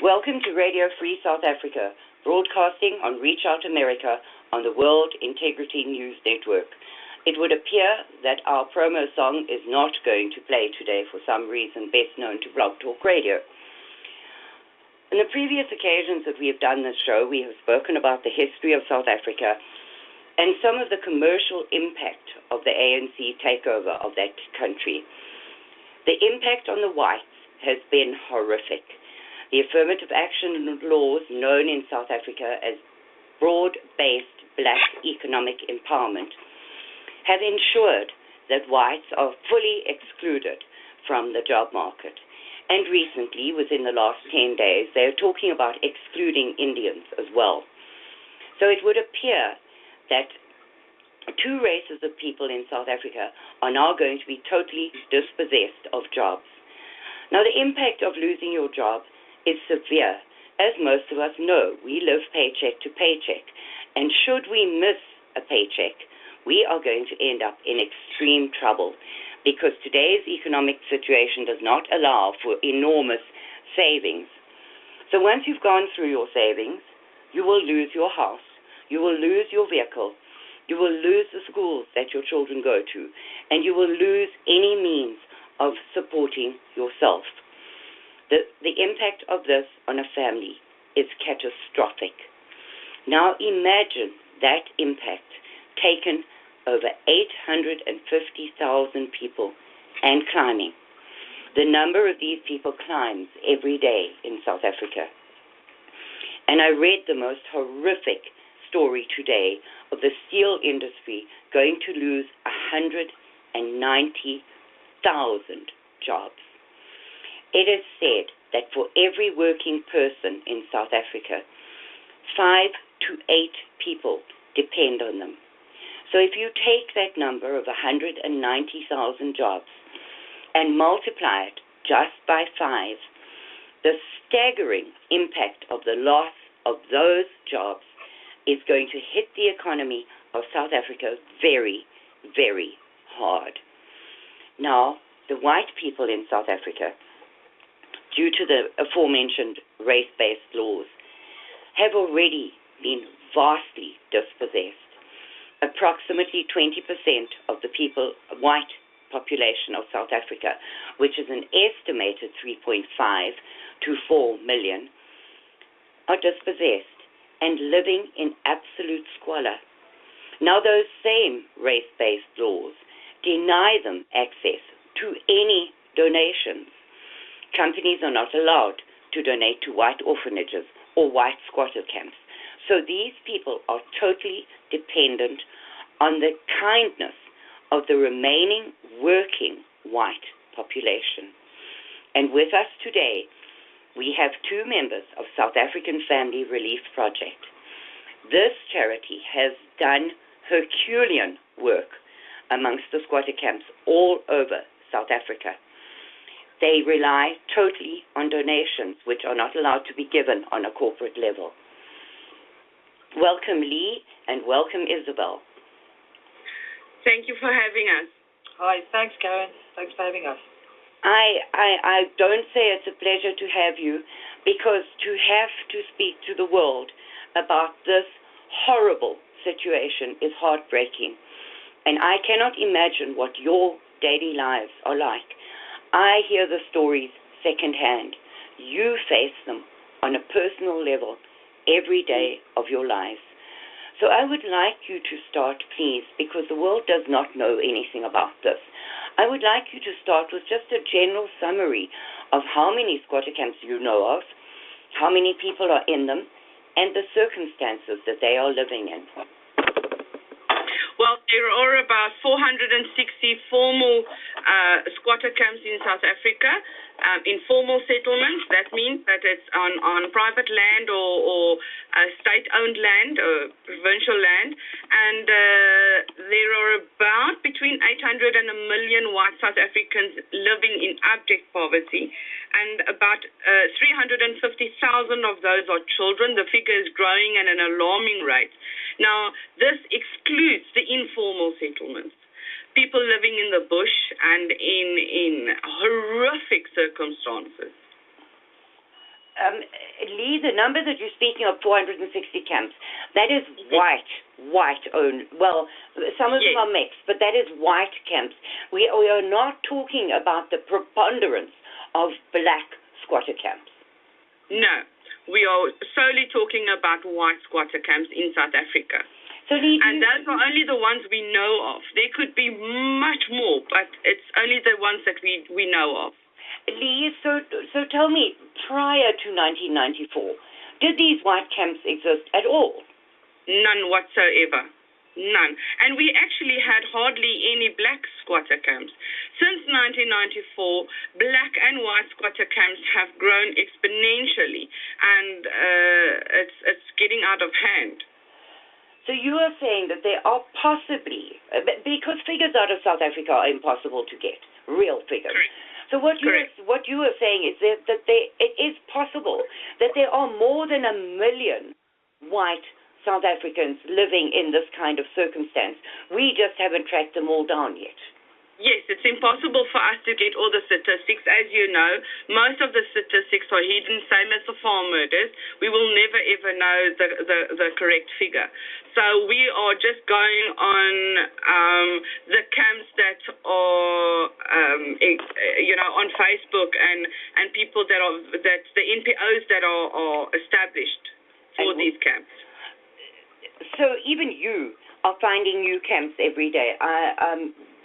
Welcome to Radio Free South Africa, broadcasting on Reach Out America on the World Integrity News Network. It would appear that our promo song is not going to play today for some reason best known to Blog Talk Radio. On the previous occasions that we have done this show, we have spoken about the history of South Africa and some of the commercial impact of the ANC takeover of that country. The impact on the whites has been horrific. The affirmative action laws known in South Africa as broad-based black economic empowerment have ensured that whites are fully excluded from the job market. And recently, within the last 10 days, they are talking about excluding Indians as well. So it would appear that two races of people in South Africa are now going to be totally dispossessed of jobs. Now, the impact of losing your job is severe. As most of us know, we live paycheck to paycheck. And should we miss a paycheck, we are going to end up in extreme trouble because today's economic situation does not allow for enormous savings. So once you've gone through your savings, you will lose your house, you will lose your vehicle, you will lose the schools that your children go to, and you will lose any means of supporting yourself. The impact of this on a family is catastrophic. Now imagine that impact taken over 850,000 people and climbing. The number of these people climbs every day in South Africa. And I read the most horrific story today of the steel industry going to lose 190,000 jobs. It is said that for every working person in South Africa, 5 to 8 people depend on them. So if you take that number of 190,000 jobs and multiply it just by 5, the staggering impact of the loss of those jobs is going to hit the economy of South Africa very, very hard. Now, the white people in South Africa, due to the aforementioned race-based laws, have already been vastly dispossessed. Approximately 20% of the white population of South Africa, which is an estimated 3.5 to 4 million, are dispossessed and living in absolute squalor. Now, those same race-based laws deny them access to any donations. Companies are not allowed to donate to white orphanages or white squatter camps. So these people are totally dependent on the kindness of the remaining working white population. And with us today, we have two members of South African Family Relief Project. This charity has done Herculean work amongst the squatter camps all over South Africa. They rely totally on donations, which are not allowed to be given on a corporate level. Welcome, Lee, and welcome, Isabel. Thank you for having us. Hi, thanks, Karin. Thanks for having us. I don't say it's a pleasure to have you, because to have to speak to the world about this horrible situation is heartbreaking. And I cannot imagine what your daily lives are like. I hear the stories secondhand. You face them on a personal level every day of your lives. So I would like you to start, please, because the world does not know anything about this. I would like you to start with just a general summary of how many squatter camps you know of, how many people are in them, and the circumstances that they are living in. Well, there are about 460 formal squatter camps in South Africa. Informal settlements, that means that it's on private land or state-owned land or provincial land. And there are about between 800 and 1 million white South Africans living in abject poverty. And about 350,000 of those are children. The figure is growing at an alarming rate. Now, this excludes the informal settlements. People living in the bush and in horrific circumstances. Lee, the number that you're speaking of, 460 camps, that is white owned. Well, some of them are mixed, but that is white camps. We are not talking about the preponderance of black squatter camps. No, we are solely talking about white squatter camps in South Africa. So Lee, and those are only the ones we know of. There could be much more, but it's only the ones that we know of. Lee, so tell me, prior to 1994, did these white camps exist at all? None whatsoever. None. And we actually had hardly any black squatter camps. Since 1994, black and white squatter camps have grown exponentially, and it's getting out of hand. So you are saying that there are possibly, because figures out of South Africa are impossible to get, real figures. Correct. So what you are saying is that it is possible that there are more than 1 million white South Africans living in this kind of circumstance. We just haven't tracked them all down yet. Yes, it's impossible for us to get all the statistics. As you know, most of the statistics are hidden, same as the farm murders. We will never, ever know the correct figure. So we are just going on the camps that are, on Facebook and people that the NPOs that are established for these camps. So even you are finding new camps every day.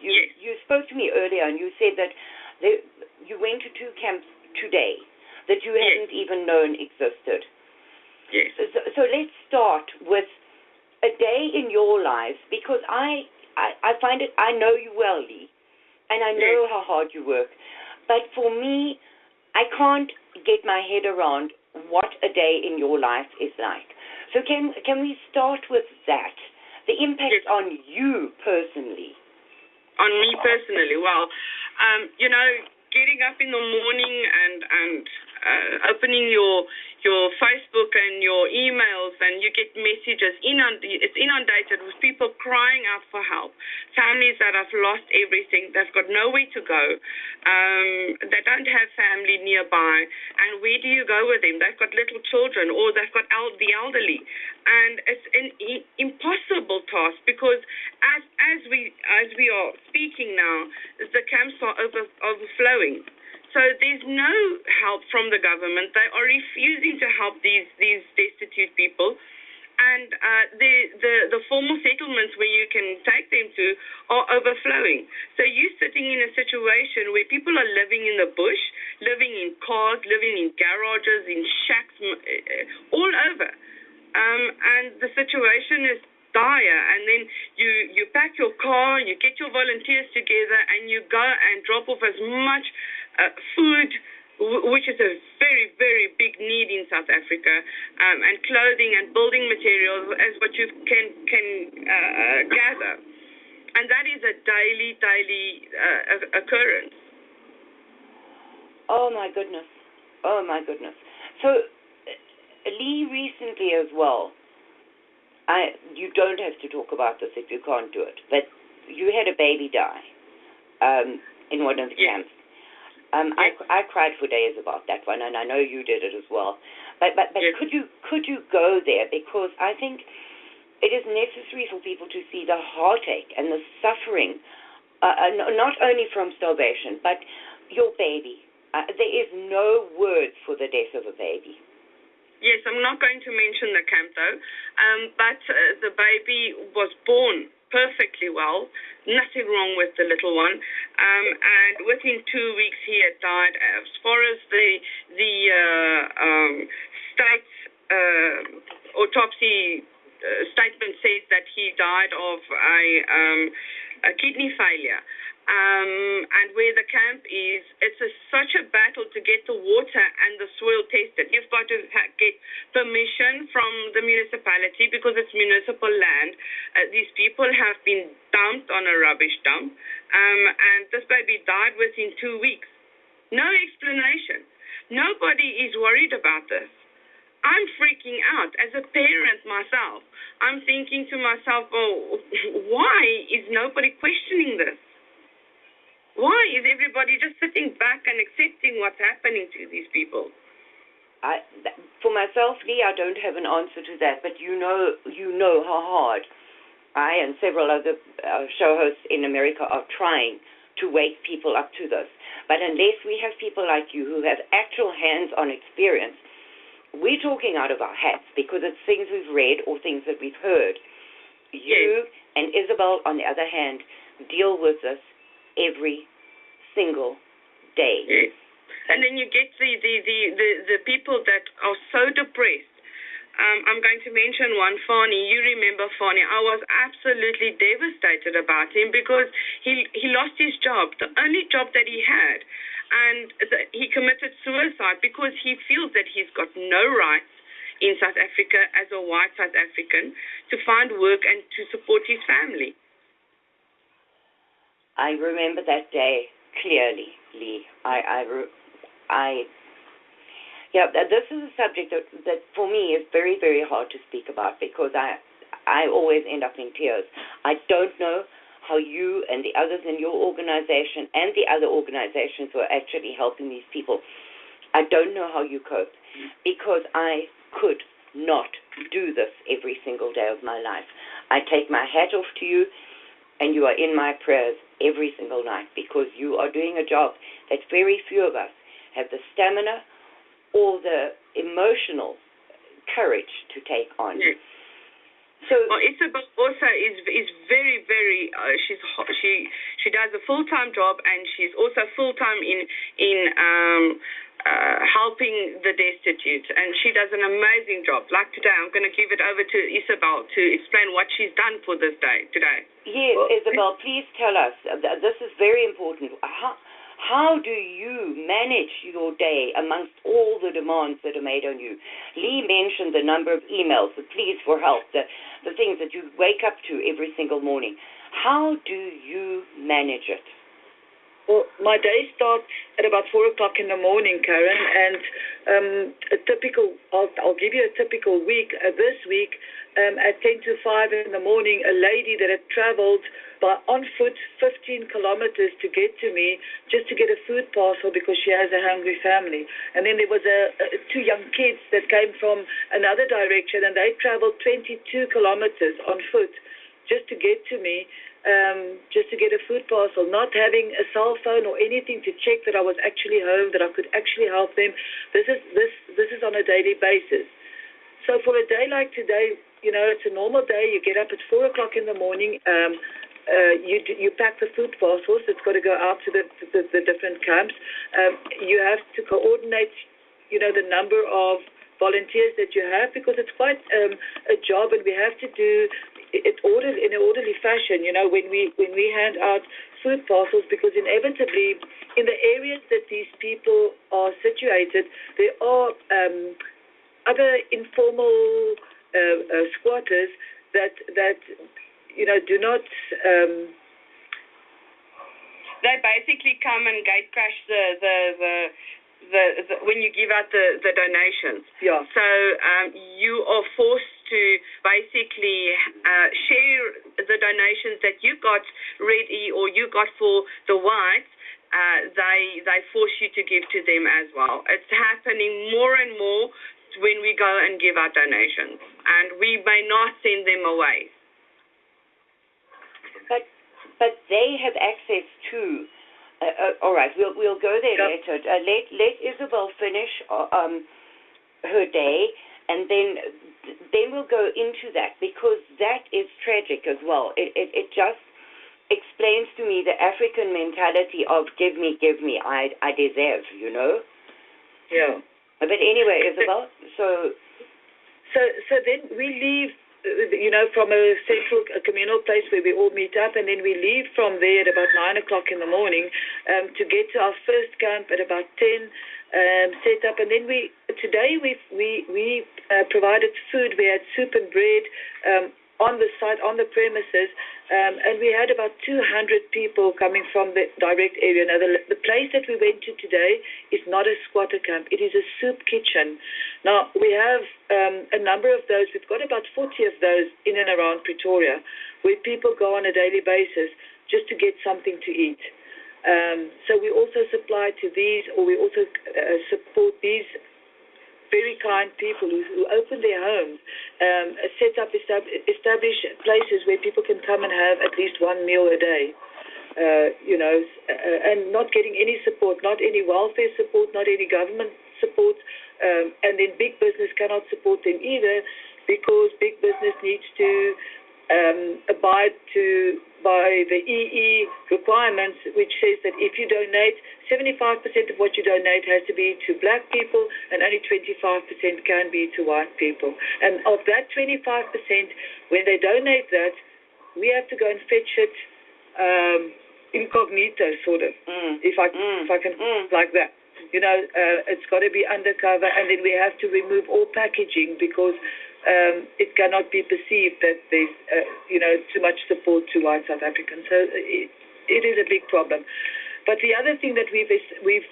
You spoke to me earlier and you said that you went to 2 camps today that you hadn't even known existed. Yes. So let's start with a day in your lives, because I find it, I know you well, Lee, and I know how hard you work. But for me, I can't get my head around what a day in your life is like. So can we start with that? The impact on you personally. On me personally, well, getting up in the morning and opening your Facebook and your emails, and you get messages. It's inundated with people crying out for help. Families that have lost everything. They've got nowhere to go. They don't have family nearby. And where do you go with them? They've got little children, or they've got the elderly. And it's an impossible task, because as we are speaking now, the camps are overflowing. So there's no help from the government. They are refusing to help these destitute people. And the formal settlements where you can take them to are overflowing. So you're sitting in a situation where people are living in the bush, living in cars, living in garages, in shacks, all over. And the situation is dire. And then you pack your car, you get your volunteers together, and you go and drop off as much food, which is a very, very big need in South Africa, and clothing and building materials as what you can gather. And that is a daily occurrence. Oh, my goodness. So, Lee, recently as well, you don't have to talk about this if you can't do it, but you had a baby die in one of the camps. I cried for days about that one, and I know you did it as well. But could you go there? Because I think it is necessary for people to see the heartache and the suffering, not only from starvation, but your baby. There is no words for the death of a baby. Yes, I'm not going to mention the camp though, but the baby was born perfectly well, nothing wrong with the little one, and within 2 weeks he had died. As far as the state's autopsy statement says that he died of a kidney failure. And where the camp is, it's such a battle to get the water and the soil tested. You've got to get permission from the municipality because it's municipal land. These people have been dumped on a rubbish dump, and this baby died within 2 weeks. No explanation. Nobody is worried about this. I'm freaking out. As a parent myself, I'm thinking to myself, oh, why is nobody questioning this? Why is everybody just sitting back and accepting what's happening to these people? For myself, Lee, I don't have an answer to that, but you know how hard I and several other show hosts in America are trying to wake people up to this. But unless we have people like you who have actual hands-on experience, we're talking out of our hats because it's things we've read or things that we've heard. You and Isabel, on the other hand, deal with this every single day. Yes. And then you get the people that are so depressed. I'm going to mention one, Fani. You remember Fani. I was absolutely devastated about him because he lost his job, the only job that he had. And he committed suicide because he feels that he's got no rights in South Africa as a white South African to find work and to support his family. I remember that day clearly, Lee. This is a subject that for me is very, very hard to speak about because I always end up in tears. I don't know how you and the others in your organization and the other organizations who are actually helping these people, I don't know how you cope because I could not do this every single day of my life. I take my hat off to you, and you are in my prayers every single night because you are doing a job that very few of us have the stamina or the emotional courage to take on. Yes. So Isabel also is very, very. She does a full-time job, and she's also full-time in helping the destitute, and she does an amazing job. Like today, I'm going to give it over to Isabel to explain what she's done for this day today. Yes, Isabel, please tell us. This is very important. How do you manage your day amongst all the demands that are made on you? Lee mentioned the number of emails, the pleas for help, the things that you wake up to every single morning. How do you manage it? Well, my day starts at about 4 o'clock in the morning, Karin, and I'll give you a typical week. This week, at 10 to 5 in the morning, a lady that had traveled on foot 15 kilometers to get to me just to get a food parcel because she has a hungry family. And then there was two young kids that came from another direction, and they traveled 22 kilometers on foot just to get to me. Just to get a food parcel, not having a cell phone or anything to check that I was actually home, that I could actually help them. This is on a daily basis. So for a day like today, it's a normal day. You get up at 4 o'clock in the morning. You pack the food parcels. It's got to go out to the different camps. You have to coordinate, the number of volunteers that you have because it's quite a job, and we have to do it in an orderly fashion, when we hand out food parcels, because inevitably in the areas that these people are situated, there are other informal squatters that do not. They basically come and gate crash the when you give out the donations. Yeah. So you are forced to basically share the donations that you got ready or you got for the whites. They force you to give to them as well. It's happening more and more when we go and give our donations, and we may not send them away. But they have access to. All right, we'll go there later. Let Isabel finish her day, and then we'll go into that because that is tragic as well. It just explains to me the African mentality of give me, I deserve, Yeah. But anyway, Isabel, so then we leave, from a central communal place where we all meet up, and then we leave from there at about 9 o'clock in the morning to get to our first camp at about 10. Set up, and then today we provided food. We had soup and bread on the site, on the premises, and we had about 200 people coming from the direct area. Now, the place that we went to today is not a squatter camp. It is a soup kitchen. Now, we have a number of those. We've got about 40 of those in and around Pretoria, where people go on a daily basis just to get something to eat. So we also supply to these, or we also support these very kind people who open their homes, establish places where people can come and have at least one meal a day. And not getting any support, not any welfare support, not any government support, and then big business cannot support them either, because big business needs to abide by the EE requirements, which says that if you donate, 75% of what you donate has to be to black people, and only 25% can be to white people. And of that 25%, when they donate that, we have to go and fetch it incognito, sort of, if I can like that. It's got to be undercover, and then we have to remove all packaging, because it cannot be perceived that there's too much support to white South Africans. So it is a big problem. But the other thing that we've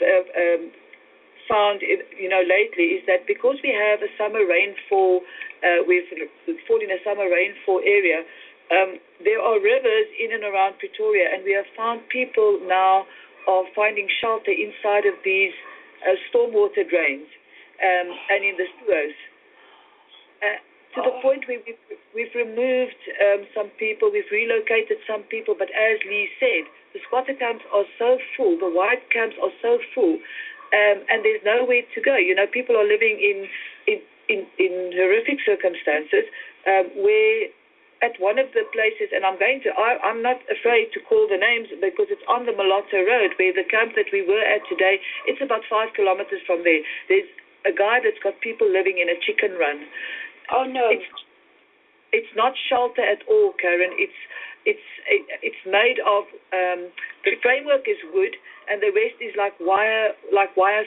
found lately is that because we have a summer rainfall, we've fallen in a summer rainfall area. There are rivers in and around Pretoria, and we have found people now are finding shelter inside of these stormwater drains and in the sewers. To the point where we've removed some people, we've relocated some people, but as Lee said, the squatter camps are so full, the white camps are so full, and there's nowhere to go. People are living in horrific circumstances where at one of the places, and I'm not afraid to call the names because it's on the Malotto Road, where the camp that we were at today, it's about 5 kilometers from there. There's a guy that's got people living in a chicken run. Oh no! It's not shelter at all, Karin. It's made of the framework is wood, and the rest is like wire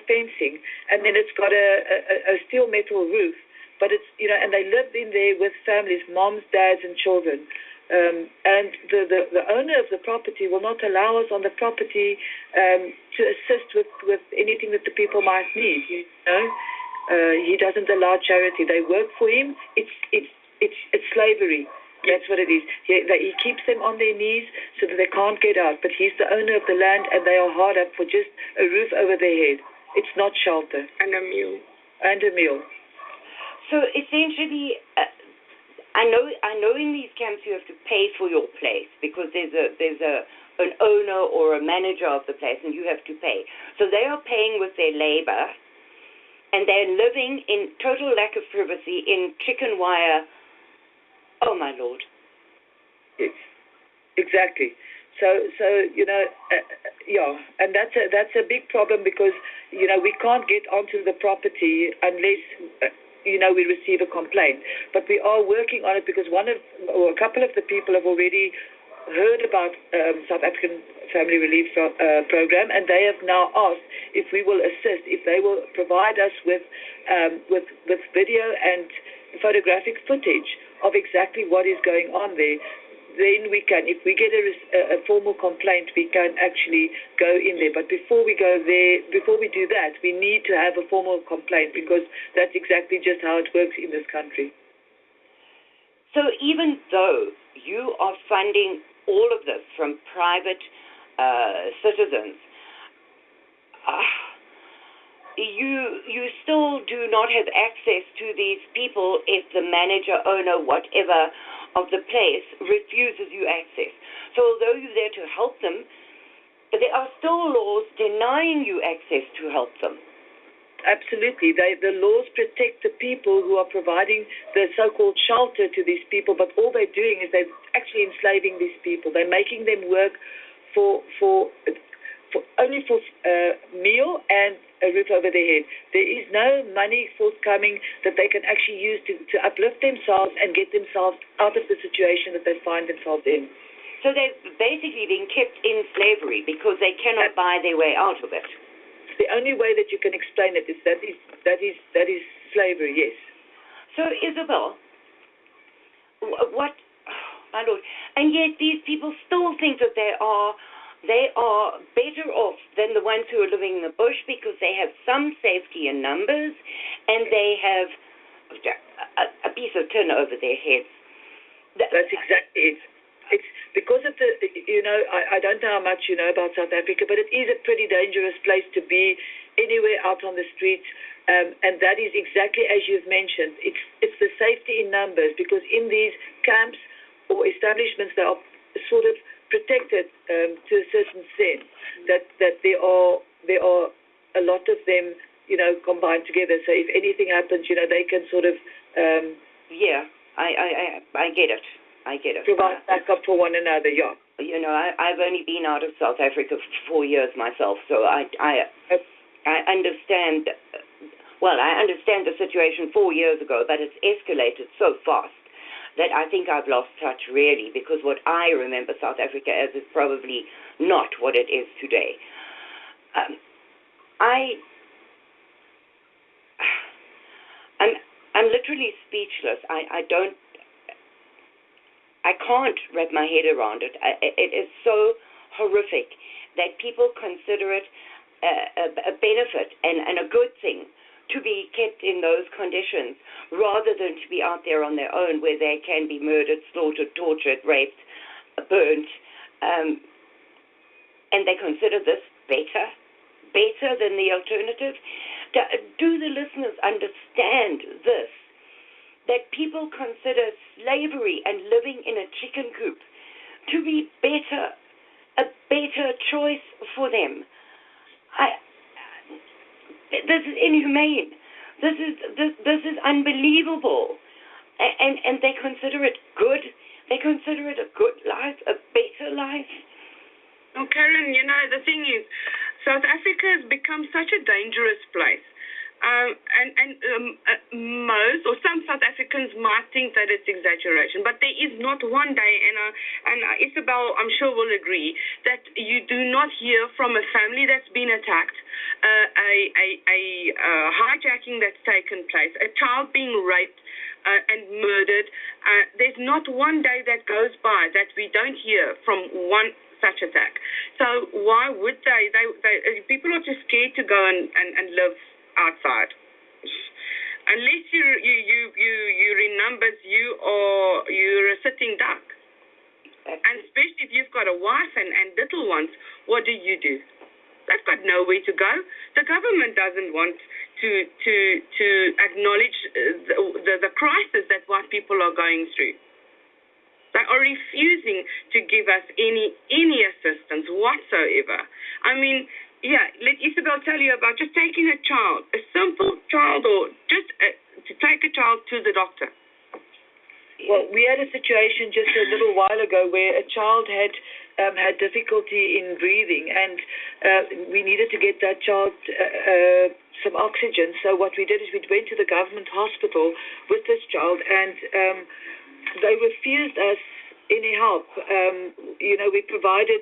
fencing, and then it's got a steel metal roof. But it's and they live in there with families, moms, dads, and children. And the owner of the property will not allow us on the property to assist with anything that the people might need. He doesn't allow charity. They work for him. It's slavery. That's what it is. He keeps them on their knees so that they can't get out. But he's the owner of the land, and they are hard up for just a roof over their head. It's not shelter. And a meal. And a meal. So essentially, I know in these camps you have to pay for your place because there's an owner or a manager of the place, and you have to pay. So they are paying with their labor, and they're living in total lack of privacy in chicken wire. Oh my Lord! Exactly. So and that's a big problem because we can't get onto the property unless. We receive a complaint. But we are working on it because a couple of the people have already heard about South African Family Relief Program, and they have now asked if we will assist, if they will provide us with video and photographic footage of exactly what is going on there. Then we can, if we get a formal complaint, we can actually go in there. But before we go there, before we do that, we need to have a formal complaint because that's exactly just how it works in this country. So even though you are funding all of this from private citizens, you still do not have access to these people if the manager, owner, whatever of the place refuses you access. So although you're there to help them, there are still laws denying you access to help them. Absolutely. The laws protect the people who are providing the so-called shelter to these people, but all they're doing is they're actually enslaving these people. They're making them work for meal and a roof over their head. There is no money forthcoming that they can actually use to uplift themselves and get themselves out of the situation that they find themselves in. So they've basically been kept in slavery because they cannot buy their way out of it. The only way that you can explain it is that is slavery, yes. So Isabel, what, my Lord, and yet these people still think that they are better off than the ones who are living in the bush because they have some safety in numbers and they have a piece of tin over their heads. That's exactly it. it's because of the, I don't know how much you know about South Africa, but it is a pretty dangerous place to be anywhere out on the streets. And that is exactly as you've mentioned. It's the safety in numbers, because in these camps or establishments, they are sort of protected to a certain sense. That there are a lot of them, combined together. So if anything happens, they can sort of I get it. Provide backup for one another. Yeah. I've only been out of South Africa for 4 years myself, so I understand. Well, I understand the situation 4 years ago, but it's escalated so fast that I think I've lost touch, really, because what I remember South Africa as is probably not what it is today. I'm literally speechless. I can't wrap my head around it. It is so horrific that people consider it a benefit and a good thing to be kept in those conditions, rather than to be out there on their own, where they can be murdered, slaughtered, tortured, raped, burnt, and they consider this better than the alternative. Do the listeners understand this? That people consider slavery and living in a chicken coop to be a better choice for them. This is inhumane. This is unbelievable, and they consider it good. They consider it a good life, a better life. Oh, Karin, the thing is, South Africa has become such a dangerous place. Most or some South Africans might think that it's exaggeration, but there is not one day, and Isabel, I'm sure, will agree, that you do not hear from a family that's been attacked, a hijacking that's taken place, a child being raped and murdered. There's not one day that goes by that we don't hear from one such attack. So why would they people are just scared to go and live outside. Unless you're in numbers, you're a sitting duck. And especially if you've got a wife and little ones, what do? They've got nowhere to go. The government doesn't want to acknowledge the crisis that white people are going through. They are refusing to give us any assistance whatsoever. I mean, yeah, let Isabel tell you about just taking a child, a simple child, or just to take a child to the doctor. Well, we had a situation just a little while ago where a child had difficulty in breathing, and we needed to get that child some oxygen. So what we did is we went to the government hospital with this child, and they refused us any help. We provided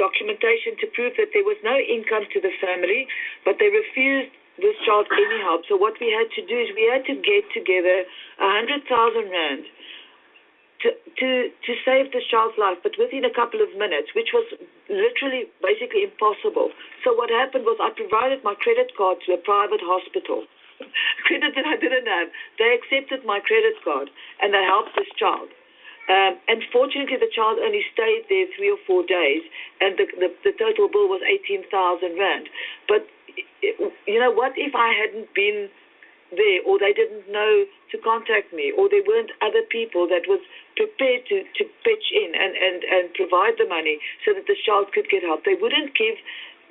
documentation to prove that there was no income to the family, but they refused this child any help. So what we had to do is we had to get together 100,000 rand to save this child's life, but within a couple of minutes, which was literally basically impossible. So what happened was I provided my credit card to a private hospital. Credit that I didn't have. They accepted my credit card and they helped this child. And fortunately, the child only stayed there 3 or 4 days, and the total bill was 18,000 rand. But what if I hadn't been there, or they didn't know to contact me, or there weren't other people that was prepared to pitch in and provide the money so that the child could get help? They wouldn't give.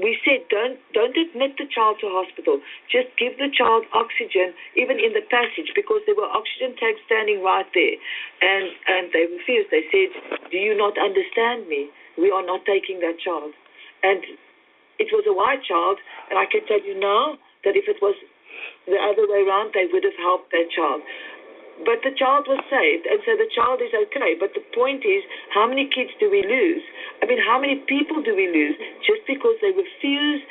We said, don't admit the child to hospital. Just give the child oxygen, even in the passage, because there were oxygen tanks standing right there. And they refused. They said, do you not understand me? We are not taking that child. And it was a white child, and I can tell you now that if it was the other way around, they would have helped that child. But the child was saved, and so the child is okay. But the point is, how many kids do we lose? I mean, how many people do we lose just because they refuse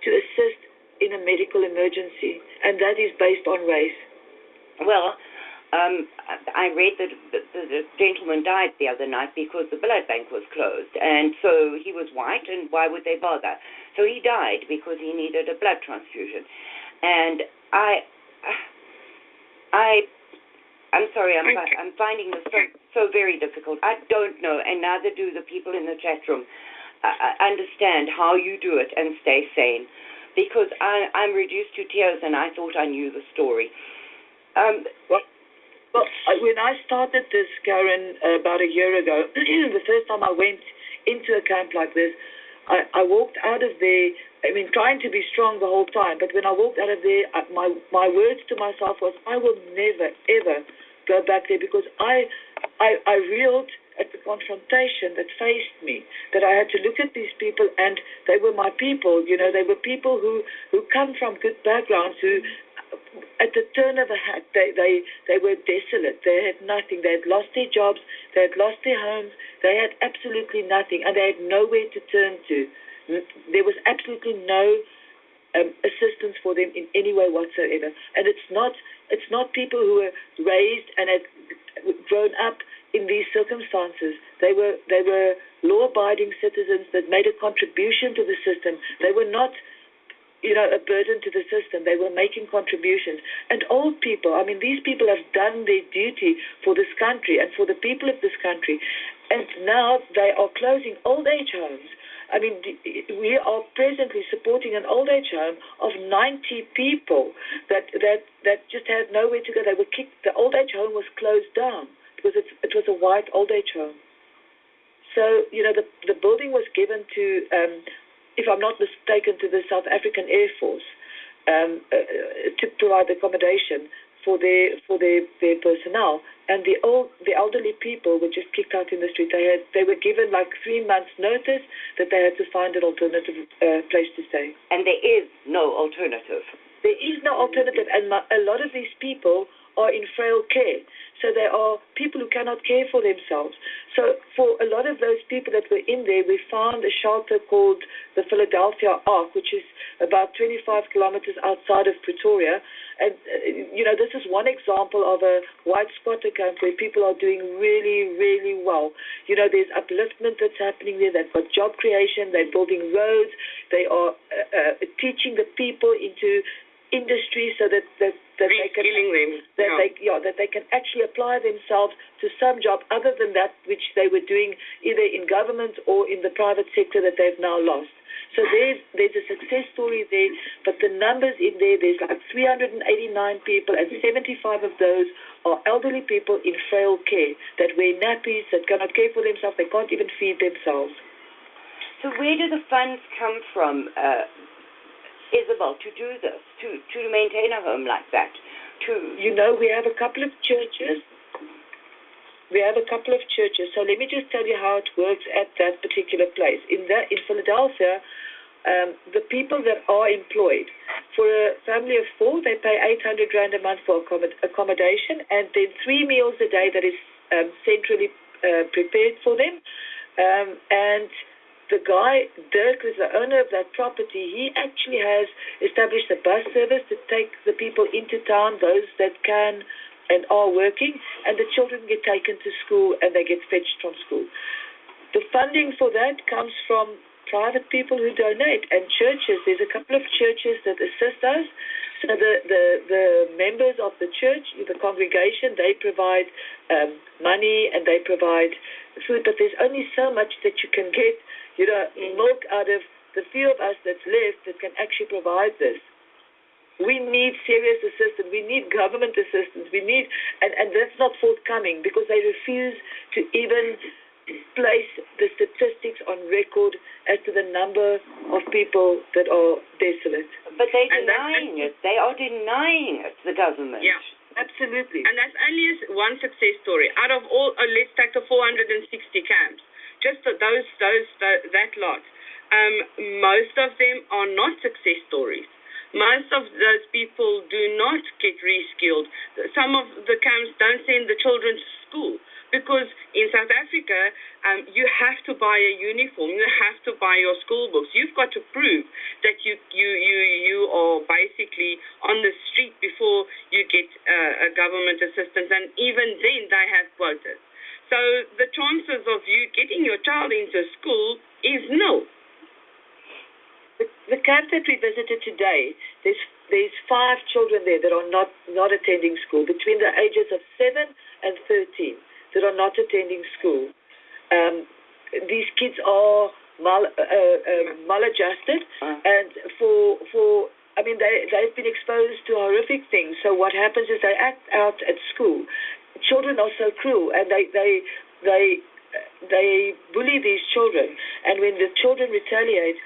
to assist in a medical emergency? And that is based on race. Well, I read that the gentleman died the other night because the blood bank was closed. And so he was white, and why would they bother? So he died because he needed a blood transfusion. And I'm sorry. I'm Okay. I'm finding this so very difficult. I don't know, and neither do the people in the chat room. I understand how you do it and stay sane, because I'm reduced to tears, and I thought I knew the story. Well, when I started this, Karin, about a year ago, the first time I went into a camp like this, I walked out of there, trying to be strong the whole time, but when I walked out of there, my words to myself was, I will never, ever go back there, because I reeled at the confrontation that faced me, that I had to look at these people, and they were my people, they were people who come from good backgrounds, who at the turn of a hat, they were desolate. They had nothing. They had lost their jobs. They had lost their homes. They had absolutely nothing, and they had nowhere to turn to. There was absolutely no assistance for them in any way whatsoever. And it's not people who were raised and had grown up in these circumstances. They were law-abiding citizens that made a contribution to the system. They were not a burden to the system. They were making contributions. And old people, these people have done their duty for this country and for the people of this country. And now they are closing old age homes. We are presently supporting an old age home of 90 people that just had nowhere to go. They were kicked. The old age home was closed down because it was a white old age home. So, the building was given to if I'm not mistaken, to the South African Air Force to provide accommodation for their personnel. And the elderly people were just kicked out in the street. They were given like 3 months' notice that they had to find an alternative place to stay. And there is no alternative. There is no alternative, and a lot of these people are in frail care. So there are people who cannot care for themselves. So for a lot of those people that were in there, we found a shelter called the Philadelphia Ark, which is about 25 kilometers outside of Pretoria. And, this is one example of a white squatter camp where people are doing really, really well. There's upliftment that's happening there. They've got job creation. They're building roads. They are teaching the people into industry so that they can actually apply themselves to some job other than that which they were doing either in government or in the private sector that they've now lost. So there's a success story there, but the numbers in there's like 389 people, and 75 of those are elderly people in frail care that wear nappies, that cannot care for themselves, they can't even feed themselves. So where do the funds come from, Isabel, to do this, to maintain a home like that? We have a couple of churches. So let me just tell you how it works at that particular place. In Philadelphia, the people that are employed, for a family of 4, they pay 800 Rand a month for accommodation, and then 3 meals a day that is centrally prepared for them. And the guy, Dirk, who's the owner of that property, he actually has established a bus service to take the people into town, those that can and are working, and the children get taken to school and they get fetched from school. The funding for that comes from private people who donate, and churches. There's a couple of churches that assist us. So the members of the church, the congregation, they provide money and they provide food, but there's only so much that you can get, milk out of the few of us that's left that can actually provide this. We need serious assistance. We need government assistance. And that's not forthcoming because they refuse to even place the statistics on record as to the number of people that are desolate. But they're denying it. They are denying it, the government. Yeah, absolutely. And that's only one success story. Out of all, let's take the 460 camps, just that lot. Most of them are not success stories. Most of those people do not get reskilled. Some of the camps don't send the children to school because in South Africa, you have to buy a uniform. You have to buy your school books. You've got to prove that you are basically on the street before you get a government assistance, and even then they have quotas. So the chances of you getting your child into school is nil. The camp that we visited today, there's 5 children there that are not attending school between the ages of 7 and 13 that are not attending school. These kids are maladjusted, and they've been exposed to horrific things. So what happens is they act out at school. Children are so cruel, and they bully these children, and when the children retaliate,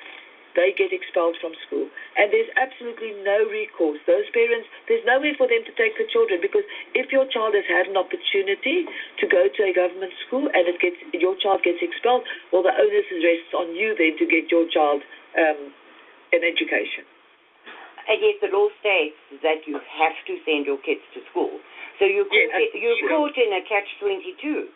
they get expelled from school. And there's absolutely no recourse. Those parents, there's nowhere for them to take the children, because if your child has had an opportunity to go to a government school and your child gets expelled, well, the onus rests on you then to get your child an education. And yet the law states that you have to send your kids to school. So you're caught in a catch-22.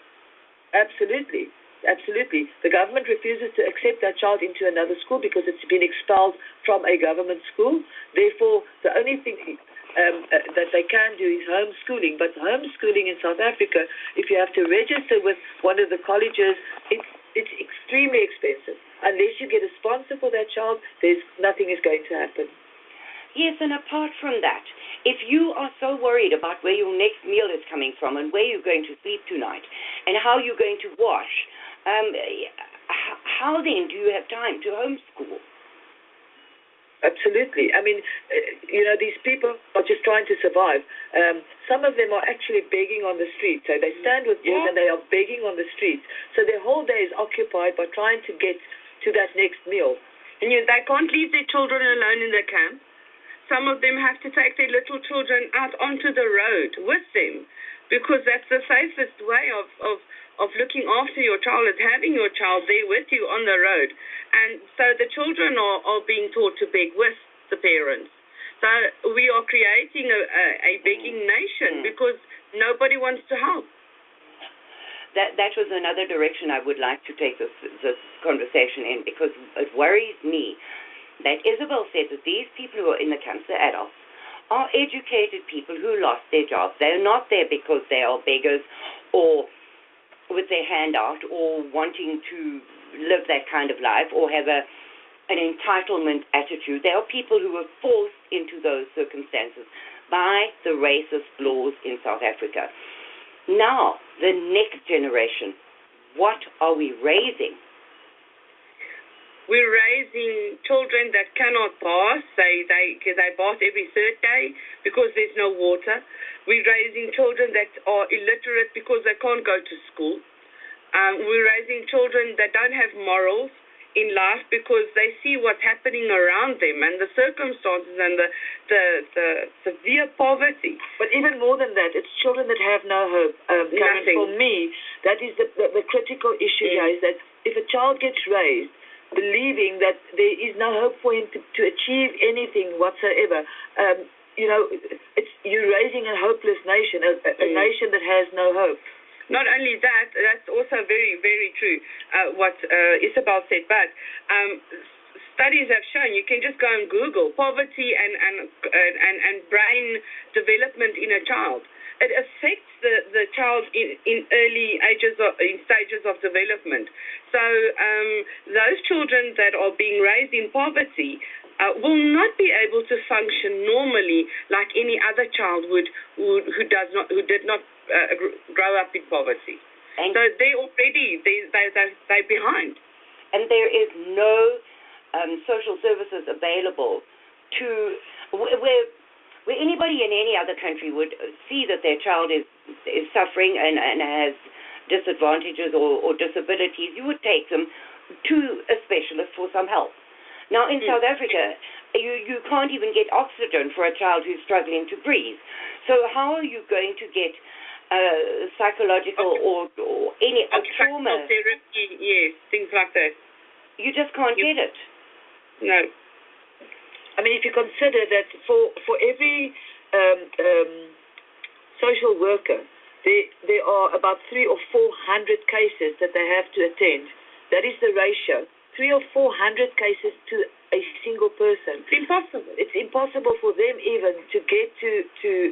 Absolutely. Absolutely. The government refuses to accept that child into another school because it's been expelled from a government school. Therefore, the only thing that they can do is homeschooling. But homeschooling in South Africa, if you have to register with one of the colleges, it's extremely expensive. Unless you get a sponsor for that child, nothing is going to happen. Yes, and apart from that, if you are so worried about where your next meal is coming from and where you're going to sleep tonight and how you're going to wash, how then do you have time to homeschool? Absolutely. I mean, these people are just trying to survive. Some of them are actually begging on the street. So they stand with boys and they are begging on the streets. So their whole day is occupied by trying to get to that next meal. And they can't leave their children alone in the camp. Some of them have to take their little children out onto the road with them, because that's the safest way of looking after your child, is having your child there with you on the road. And so the children are being taught to beg with the parents. So we are creating a begging nation because nobody wants to help. That was another direction I would like to take this conversation in, because it worries me that Isabel said that these people who are in the camps, the adults, are educated people who lost their jobs. They're not there because they are beggars or with their hand out or wanting to live that kind of life or have an entitlement attitude. They are people who were forced into those circumstances by the racist laws in South Africa. Now, the next generation, what are we raising? We're raising children that cannot bath. They bath every third day because there's no water. We're raising children that are illiterate because they can't go to school. We're raising children that don't have morals in life because they see what's happening around them and the circumstances and the severe poverty. But even more than that, it's children that have no hope. Nothing. For me, that is the critical issue here, is that if a child gets raised believing that there is no hope for him to achieve anything whatsoever, you're raising a hopeless nation, a nation that has no hope. Not only that, that's also very, very true, what Isabel said, but studies have shown, you can just go and Google poverty and brain development in a child. It affects the child in early stages of development. So those children that are being raised in poverty will not be able to function normally like any other child would who did not grow up in poverty. And so they're behind. And there is no social services available to where anybody in any other country would see that their child is suffering and has disadvantages or disabilities. You would take them to a specialist for some help. Now, in South Africa, you can't even get oxygen for a child who's struggling to breathe. So how are you going to get psychological or any trauma therapy? Yes, things like that. You just can't get it. No. I mean, if you consider that for every social worker, there are about 300 or 400 cases that they have to attend. That is the ratio. 300 or 400 cases to a single person. It's impossible. It's impossible for them even to get to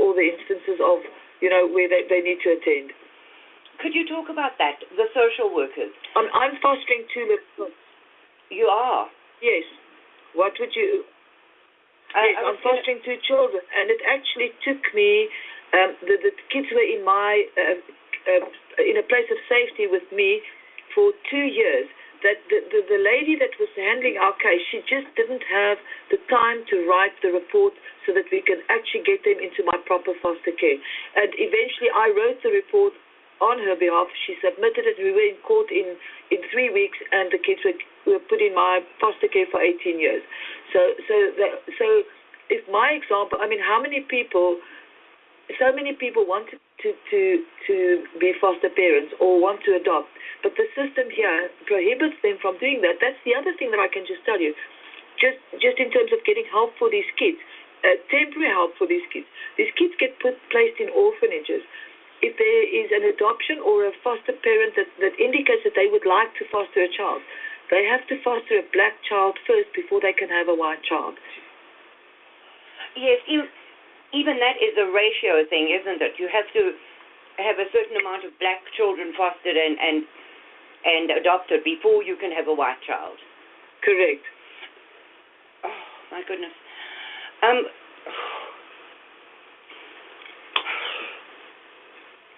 all the instances of, where they need to attend. Could you talk about that, the social workers? I'm fostering 2 little. You are? Yes. What would you... Yes, I'm fostering 2 children, and it actually took me. The kids were in my in a place of safety with me for 2 years. That the lady that was handling our case, she just didn't have the time to write the report so that we can actually get them into my proper foster care. And eventually, I wrote the report on her behalf. She submitted it. We were in court in 3 weeks, and the kids were put in my foster care for 18 years. So if my example, I mean, how many people? So many people want to be foster parents or want to adopt, but the system here prohibits them from doing that. That's the other thing that I can just tell you. Just in terms of getting help for these kids, temporary help for these kids. These kids get placed in orphanages. If there is an adoption or a foster parent that indicates that they would like to foster a child, they have to foster a black child first before they can have a white child. Yes, even that is a ratio thing, isn't it? You have to have a certain amount of black children fostered and adopted before you can have a white child. Correct. Oh, my goodness.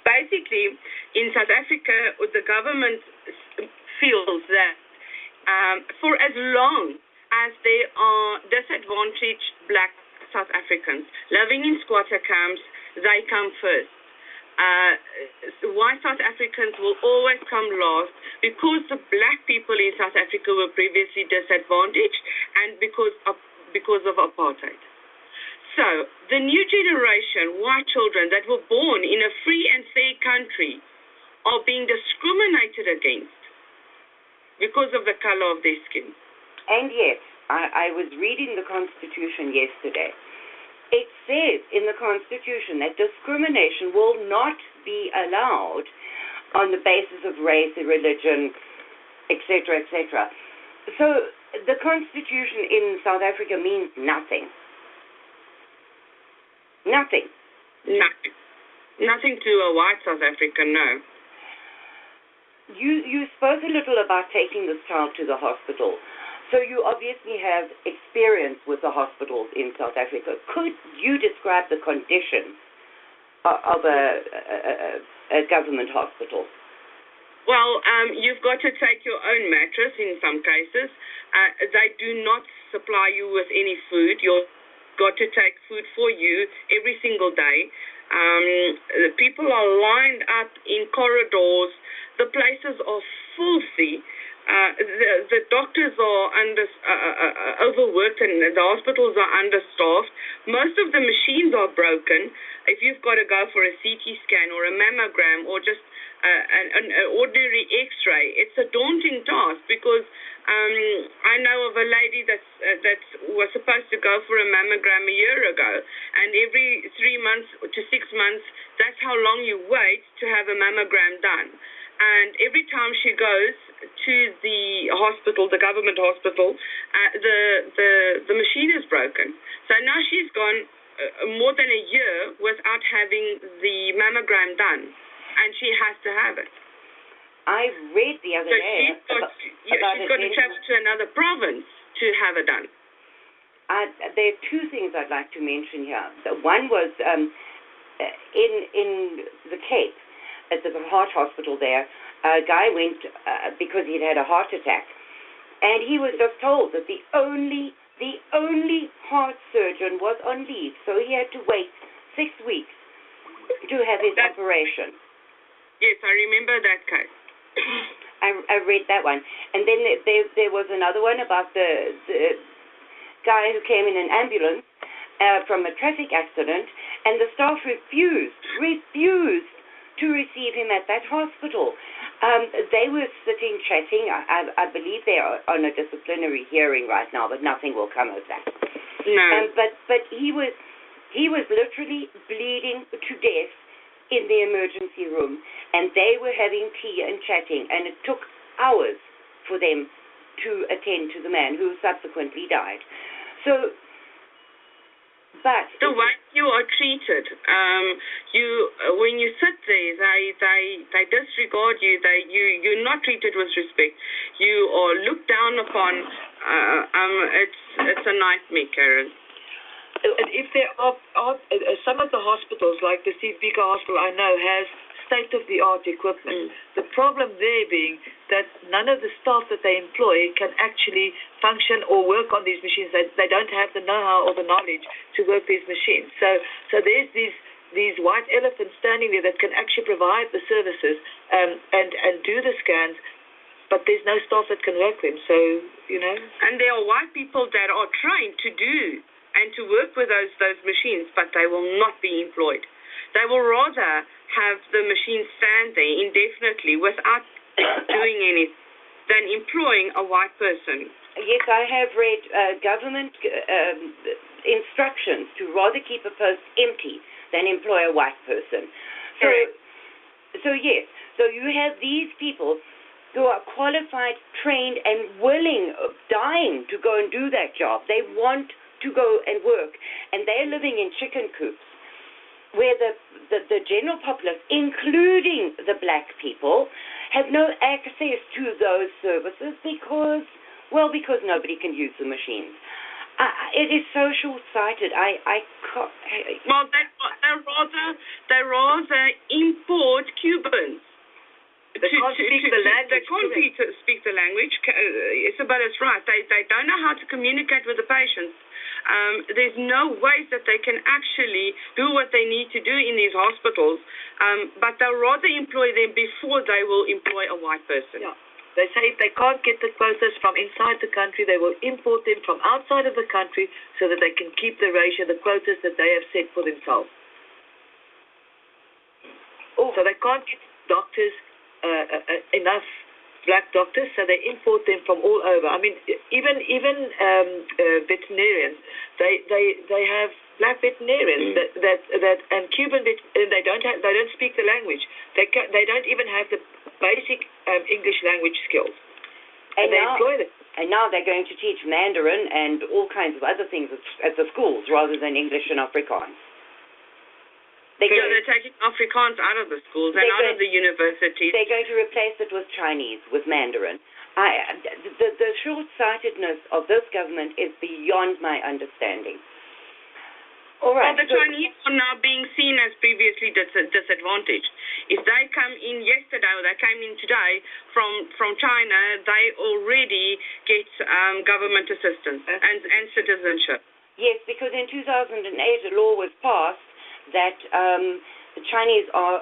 Basically, in South Africa, the government feels that for as long as there are disadvantaged black South Africans living in squatter camps, they come first. White South Africans will always come last because the black people in South Africa were previously disadvantaged and because of apartheid. So the new generation, white children that were born in a free and fair country, are being discriminated against because of the color of their skin. And yet, I was reading the Constitution yesterday. It says in the Constitution that discrimination will not be allowed on the basis of race, religion, etc., etc. So the Constitution in South Africa means nothing. Nothing. Nothing. Nothing to a white South African, no. You spoke a little about taking this child to the hospital. So you obviously have experience with the hospitals in South Africa. Could you describe the conditions of a government hospital? Well, you've got to take your own mattress in some cases. They do not supply you with any food. You've got to take food for you every single day. People are lined up in corridors. The places are filthy. The doctors are overworked and the hospitals are understaffed. Most of the machines are broken. If you've got to go for a CT scan or a mammogram or just an ordinary X-ray, it's a daunting task because I know of a lady that was supposed to go for a mammogram a year ago, and every 3 months to 6 months, that's how long you wait to have a mammogram done. And every time she goes to the hospital, the government hospital, the machine is broken. So now she's gone more than a year without having the mammogram done, and she has to have it. I read the other day she's got to travel to another province to have it done. There are 2 things I'd like to mention here. One was in the Cape, at the heart hospital there, a guy went because he'd had a heart attack, and he was just told that the only heart surgeon was on leave, so he had to wait 6 weeks to have his operation. Yes, I remember that case. I read that one, and then there was another one about the guy who came in an ambulance from a traffic accident, and the staff refused to receive him at that hospital. They were sitting chatting. I believe they are on a disciplinary hearing right now, but nothing will come of that. No. But he was literally bleeding to death in the emergency room, and they were having tea and chatting, and it took hours for them to attend to the man who subsequently died. So, but the way you are treated, when you sit there, they disregard you. You're not treated with respect. You are looked down upon. It's a nightmare, Karin. and if there are some of the hospitals, like the Steve Biko Hospital, I know has state-of-the-art equipment. The problem there being that none of the staff that they employ can actually function or work on these machines. They don't have the know-how or the knowledge to work these machines. So there's these white elephants standing there that can actually provide the services and do the scans, but there's no staff that can work them. So, And there are white people that are trained to do and to work with those machines, but they will not be employed. They will rather have the machine stand there indefinitely without doing anything than employing a white person. Yes, I have read government instructions to rather keep a post empty than employ a white person. So yes, so you have these people who are qualified, trained, and willing, dying to go and do that job. They want to go and work, and they're living in chicken coops, where the general populace, including the black people, have no access to those services because nobody can use the machines. It is so short-sighted. I can't. Well, they rather import Cubans. They can't speak the language. They can't speak the language. Isabella's right. They don't know how to communicate with the patients. There's no way that they can actually do what they need to do in these hospitals, but they'll rather employ them before they will employ a white person. Yeah. They say if they can't get the quotas from inside the country, they will import them from outside of the country so that they can keep the ratio, the quotas that they have set for themselves. So they can't get doctors, enough black doctors, so they import them from all over. I mean, even veterinarians, they have black veterinarians that and Cuban they don't speak the language. They don't even have the basic English language skills. And they employ them. And now they're going to teach Mandarin and all kinds of other things at the schools rather than English and Afrikaans. They're taking Afrikaans out of the schools and out of the universities. They're going to replace it with Chinese, with Mandarin. The short-sightedness of this government is beyond my understanding. All right. Well, the Chinese are now being seen as previously disadvantaged. If they come in yesterday or they came in today from China, they already get government assistance and citizenship. Yes, because in 2008 a law was passed that the Chinese are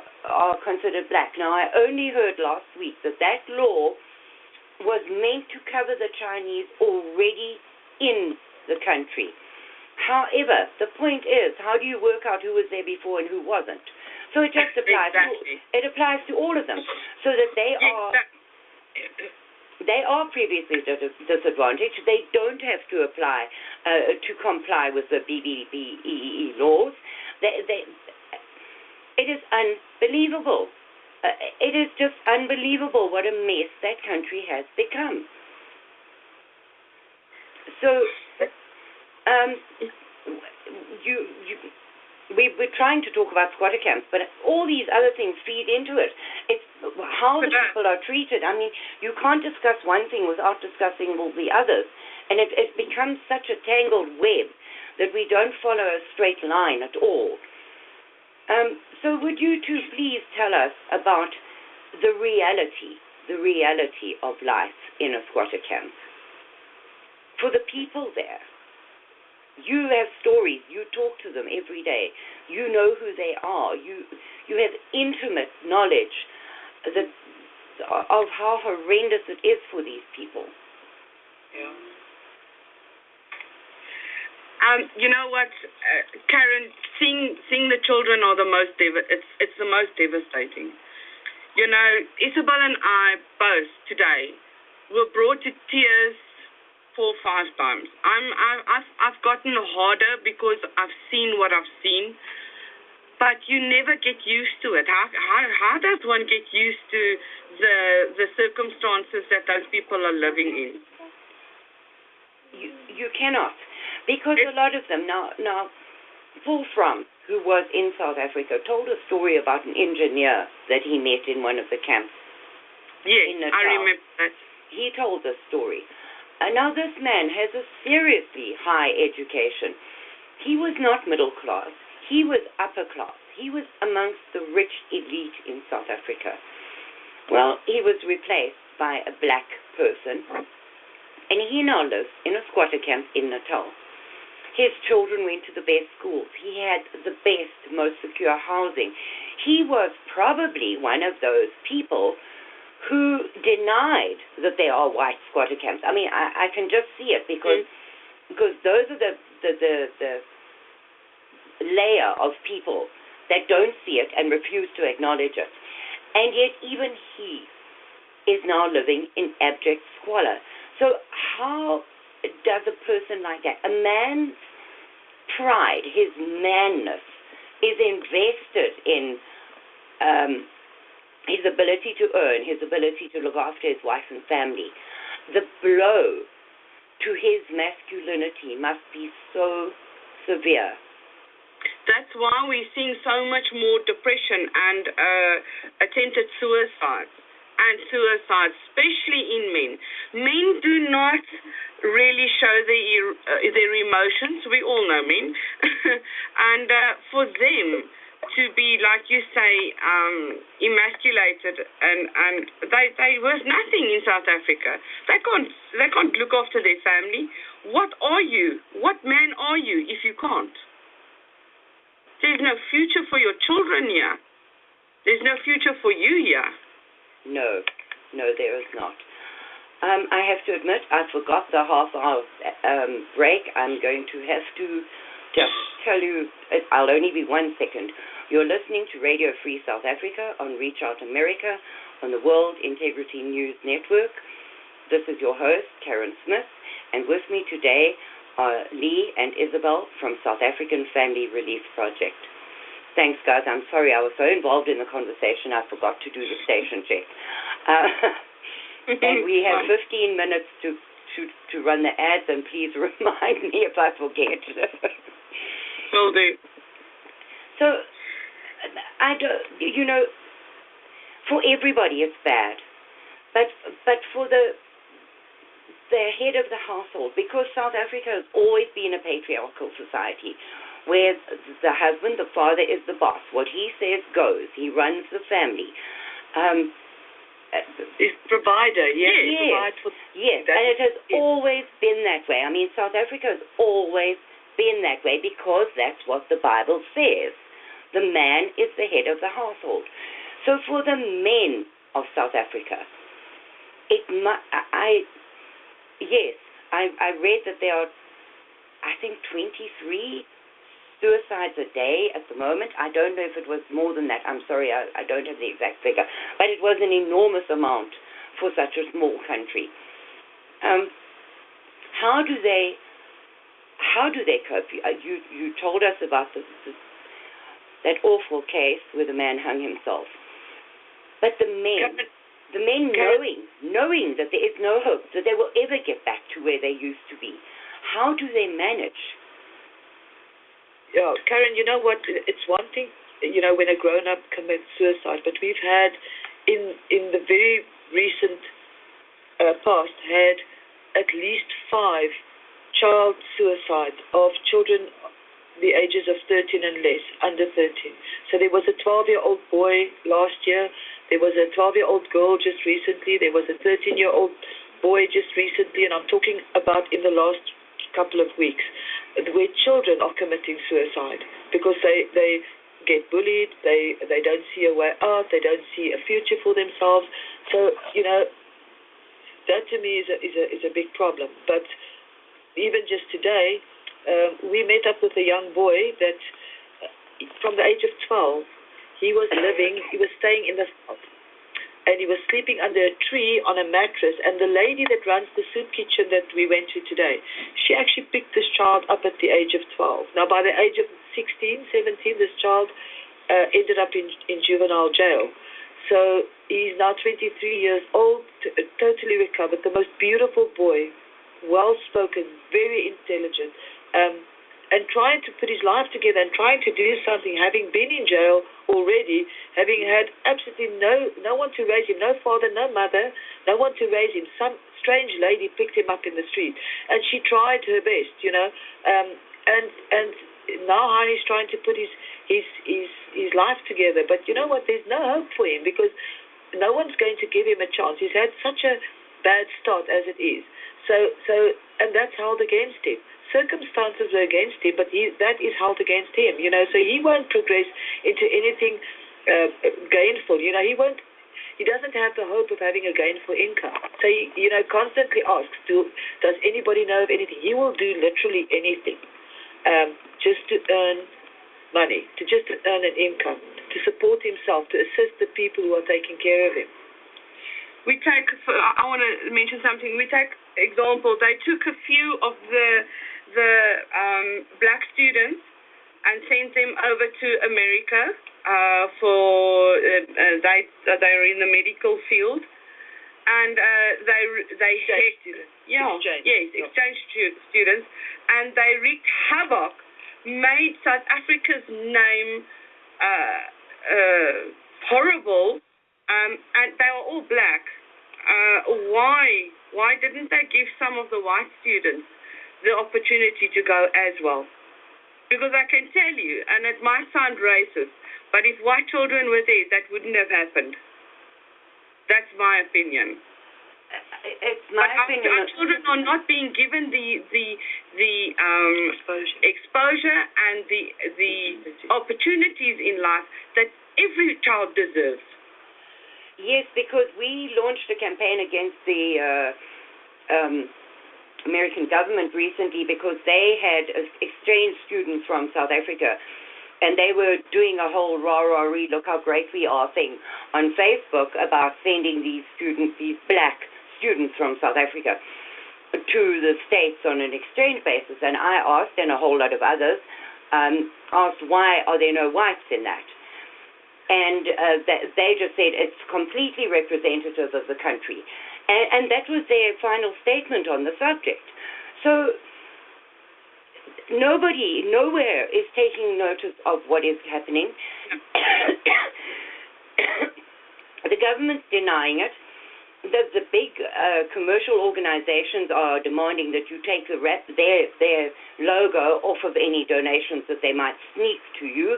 considered black. Now, I only heard last week that law was meant to cover the Chinese already in the country. However, the point is, how do you work out who was there before and who wasn't? So it just applies. Exactly. It applies to all of them, so that they are previously disadvantaged. They don't have to apply to comply with the BBBEE laws. It is unbelievable. It is just unbelievable what a mess that country has become. So, we're trying to talk about squatter camps, but all these other things feed into it. It's how the people are treated. I mean, you can't discuss one thing without discussing all the others. And it becomes such a tangled web that we don't follow a straight line at all. So would you two please tell us about the reality of life in a squatter camp for the people there? You have stories. You talk to them every day. You know who they are. You have intimate knowledge of how horrendous it is for these people. Yeah. You know what, Karin? Seeing the children are the most it's the most devastating. You know, Isabel and I both today were brought to tears 4 or 5 times. I've gotten harder because I've seen what I've seen, but you never get used to it. How does one get used to the circumstances that those people are living in? You cannot. Because a lot of them, now Paul Fromm, who was in South Africa, told a story about an engineer that he met in one of the camps. Yes, in Natal. I remember that. He told this story. Now this man has a seriously high education. He was not middle class. He was upper class. He was amongst the rich elite in South Africa. Well, he was replaced by a black person, and he now lives in a squatter camp in Natal. His children went to the best schools. He had the best, most secure housing. He was probably one of those people who denied that there are white squatter camps. I mean, I can just see it because those are the layer of people that don't see it and refuse to acknowledge it. And yet even he is now living in abject squalor. So how does a person like that, a man's pride, his manness, is invested in his ability to earn, his ability to look after his wife and family. The blow to his masculinity must be so severe. That's why we're seeing so much more depression and attempted suicides, especially in men. Men do not really show their emotions. We all know men. And for them to be, like you say, emasculated, and they worth nothing in South Africa. They can't look after their family. What are you? What man are you if you can't? There's no future for your children here. There's no future for you here. No, there is not. I have to admit, I forgot the half-hour break. I'm going to have to just tell you, I'll only be 1 second. You're listening to Radio Free South Africa on Reach Out America on the World Integrity News Network. This is your host, Karin Smith, and with me today are Lee and Isabel from South African Family Relief Project. Thanks, guys. I'm sorry I was so involved in the conversation I forgot to do the station check. And we have 15 minutes to run the ads, and please remind me if I forget. Will do. So, I don't, for everybody it's bad, but for the head of the household, because South Africa has always been a patriarchal society, where the husband, the father, is the boss. What he says goes. He runs the family. He's provider, yes. Yes, and it has always been that way. I mean, South Africa has always been that way because that's what the Bible says. The man is the head of the household. So for the men of South Africa, I read that there are, I think, 23 suicides a day at the moment. I don't know if it was more than that. I'm sorry, I don't have the exact figure. But it was an enormous amount for such a small country. How do they cope? You told us about that awful case where the man hung himself. But the men knowing that there is no hope, that they will ever get back to where they used to be, how do they manage? Yeah, Karin, you know what? It's one thing, when a grown-up commits suicide, but we've had, in the very recent past, had at least 5 child suicides of children the ages of 13 and less, under 13. So there was a 12-year-old boy last year. There was a 12-year-old girl just recently. There was a 13-year-old boy just recently, and I'm talking about in the last couple of weeks, where children are committing suicide because they get bullied, they don't see a way out, they don't see a future for themselves. So, that to me is a big problem. But even just today, we met up with a young boy that from the age of 12, he was staying in the house, and he was sleeping under a tree on a mattress. And the lady that runs the soup kitchen that we went to today, she actually picked this child up at the age of 12. Now, by the age of 16, 17, this child ended up in juvenile jail. So he's now 23 years old, totally recovered, the most beautiful boy, well-spoken, very intelligent, and trying to put his life together and trying to do something, having been in jail already, having had absolutely no one to raise him, no father, no mother, no one to raise him. Some strange lady picked him up in the street, and she tried her best, and now Heine's trying to put his life together. But you know what? There's no hope for him because no one's going to give him a chance. He's had such a bad start as it is. And that's held against him. Circumstances were against him, but that is held against him. So he won't progress into anything gainful. He doesn't have the hope of having a gainful income. So he, constantly asks, does anybody know of anything? He will do literally anything, just to earn money, to earn an income, to support himself, to assist the people who are taking care of him. I want to mention something. We take example. They took a few of the black students and sent them over to America for they are in the medical field, and they exchange students, and they wreaked havoc, made South Africa's name horrible, and they were all black. Why didn't they give some of the white students the opportunity to go as well? Because I can tell you, and it might sound racist, but if white children were there, that wouldn't have happened. That's my opinion. It's my opinion. Our children are not being given the exposure and the opportunities in life that every child deserves. Yes, because we launched a campaign against the American government recently because they had exchange students from South Africa, and they were doing a whole rah-rah-ree, look how great we are thing on Facebook about sending these black students from South Africa to the States on an exchange basis. And I asked, and a whole lot of others asked, why are there no whites in that? And they just said it's completely representative of the country. And that was their final statement on the subject. So nobody, nowhere is taking notice of what is happening. The government's denying it. The big commercial organizations are demanding that you take their logo off of any donations that they might sneak to you.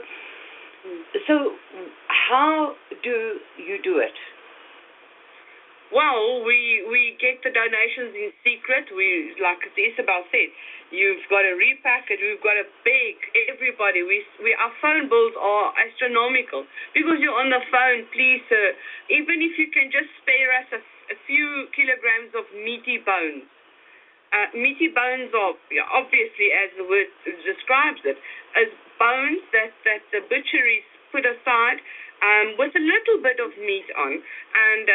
So how do you do it? Well, we get the donations in secret. Like Isabel said, you've got to repack it. We've got to beg everybody. Our phone bills are astronomical because you're on the phone. Please, sir, even if you can just spare us a few kilograms of meaty bones. Meaty bones are obviously, as the word describes it, as bones that the butcheries put aside with a little bit of meat on, and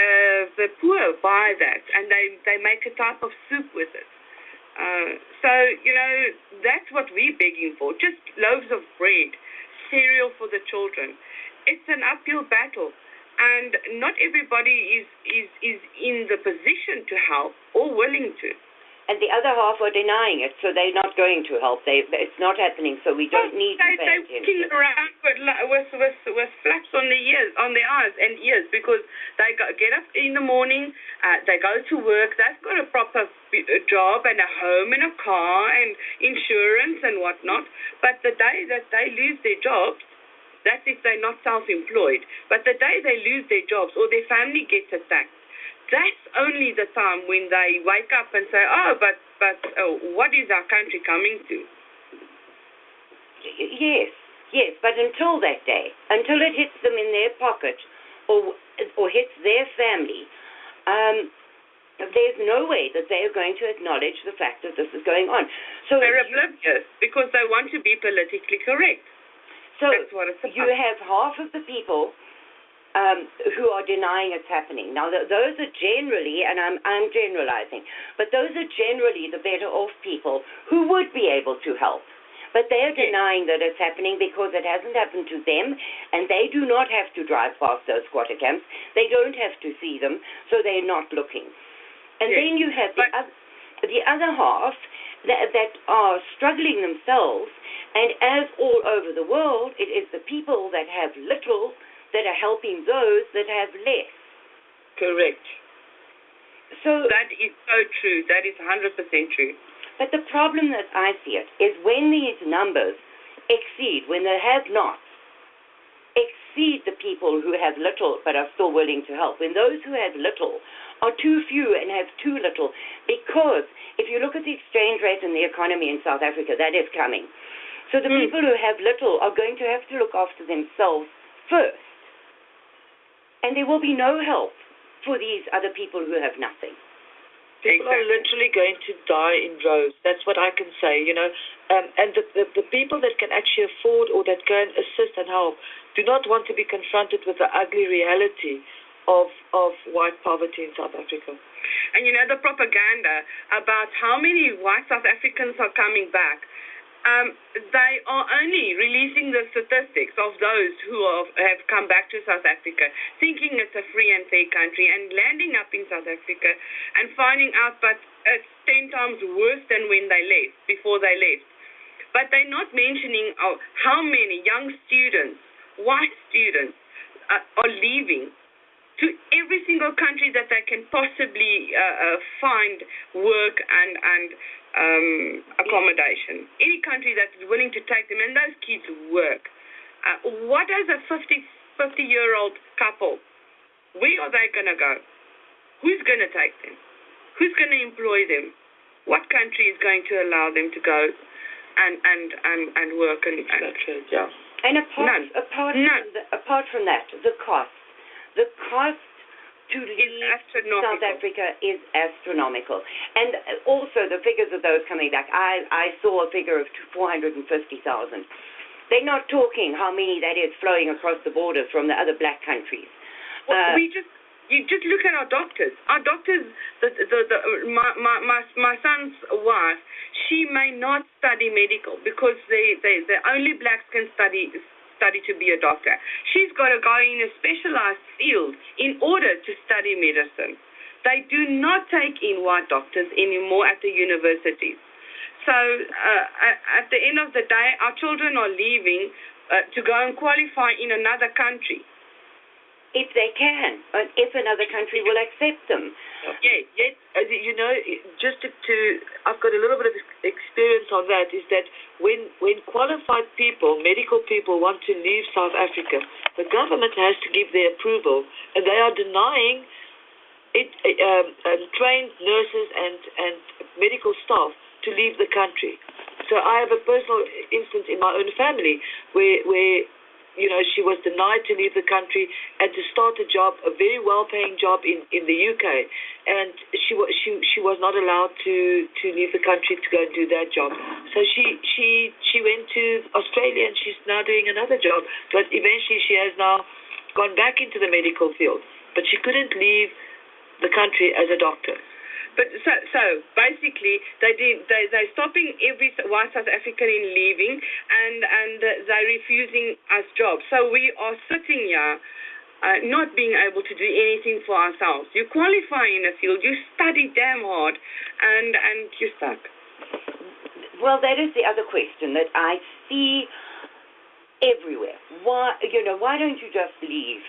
the poor buy that, and they make a type of soup with it. So, that's what we're begging for, just loaves of bread, cereal for the children. It's an uphill battle, and not everybody is in the position to help or willing to. And the other half are denying it, so they're not going to help. It's not happening, so we don't need to pay attention. They're walking around with flaps on their eyes and ears because they get up in the morning, they go to work, they've got a proper job and a home and a car and insurance and whatnot. But the day that they lose their jobs, that's if they're not self-employed. But the day they lose their jobs or their family gets attacked, that's only the time when they wake up and say, but what is our country coming to? Yes, but until that day, until it hits them in their pocket or hits their family, there's no way that they are going to acknowledge the fact that this is going on. So they're oblivious because they want to be politically correct. So that's what it's about. You have half of the people who are denying it's happening. Now, those are generally, and I'm generalizing, but those are generally the better off people who would be able to help. But they're denying that it's happening because it hasn't happened to them, and they do not have to drive past those squatter camps. They don't have to see them, so they're not looking. And then you have the other half that are struggling themselves, and as all over the world, it is the people that have little that are helping those that have less. Correct. So that is so true. That is 100% true. But the problem that I see it is when these numbers exceed, when the have-nots exceed the people who have little but are still willing to help, when those who have little are too few and have too little, because if you look at the exchange rate and the economy in South Africa, that is coming. So the people who have little are going to have to look after themselves first. And there will be no help for these other people who have nothing. People are literally going to die in droves. That's what I can say, you know. And the people that can actually afford or that can assist and help do not want to be confronted with the ugly reality of white poverty in South Africa. And you know, the propaganda about how many white South Africans are coming back, they are only releasing the statistics of those who have come back to South Africa, thinking it's a free and fair country, and landing up in South Africa and finding out that it's 10 times worse than when they left, before they left. But they're not mentioning how many young students, white students, are leaving to every single country that they can possibly find work and accommodation. Any country that is willing to take them, and those kids work. What does a 50-year-old couple, where are they going to go? Who's going to take them? Who's going to employ them? What country is going to allow them to go and work? Yeah. And apart from that, the cost to leave South Africa is astronomical. And also the figures of those coming back. I saw a figure of 450,000. They're not talking how many that is flowing across the borders from the other black countries. Well, you just look at our doctors. Our doctors, my son's wife, she may not study medical because the only blacks can study to be a doctor. She's got to go in a specialized field in order to study medicine. They do not take in white doctors anymore at the universities. So at the end of the day, our children are leaving to go and qualify in another country. If they can, and if another country will accept them. Yeah, you know, just to I've got a little bit of experience on that, is that when qualified people, medical people, want to leave South Africa, the government has to give their approval, and they are denying it, trained nurses and medical staff to leave the country. So I have a personal instance in my own family where you know, she was denied to leave the country and to start a job, a very well-paying job in the UK, and she was not allowed to leave the country to go and do that job. So she went to Australia, and she's now doing another job. But eventually, she has now gone back into the medical field, but she couldn't leave the country as a doctor. But so basically, they're stopping every white South African in leaving, and they're refusing us jobs. So we are sitting here, not being able to do anything for ourselves. You qualify in a field, you study damn hard, and you're stuck. Well, that is the other question that I see everywhere. Why don't you just leave?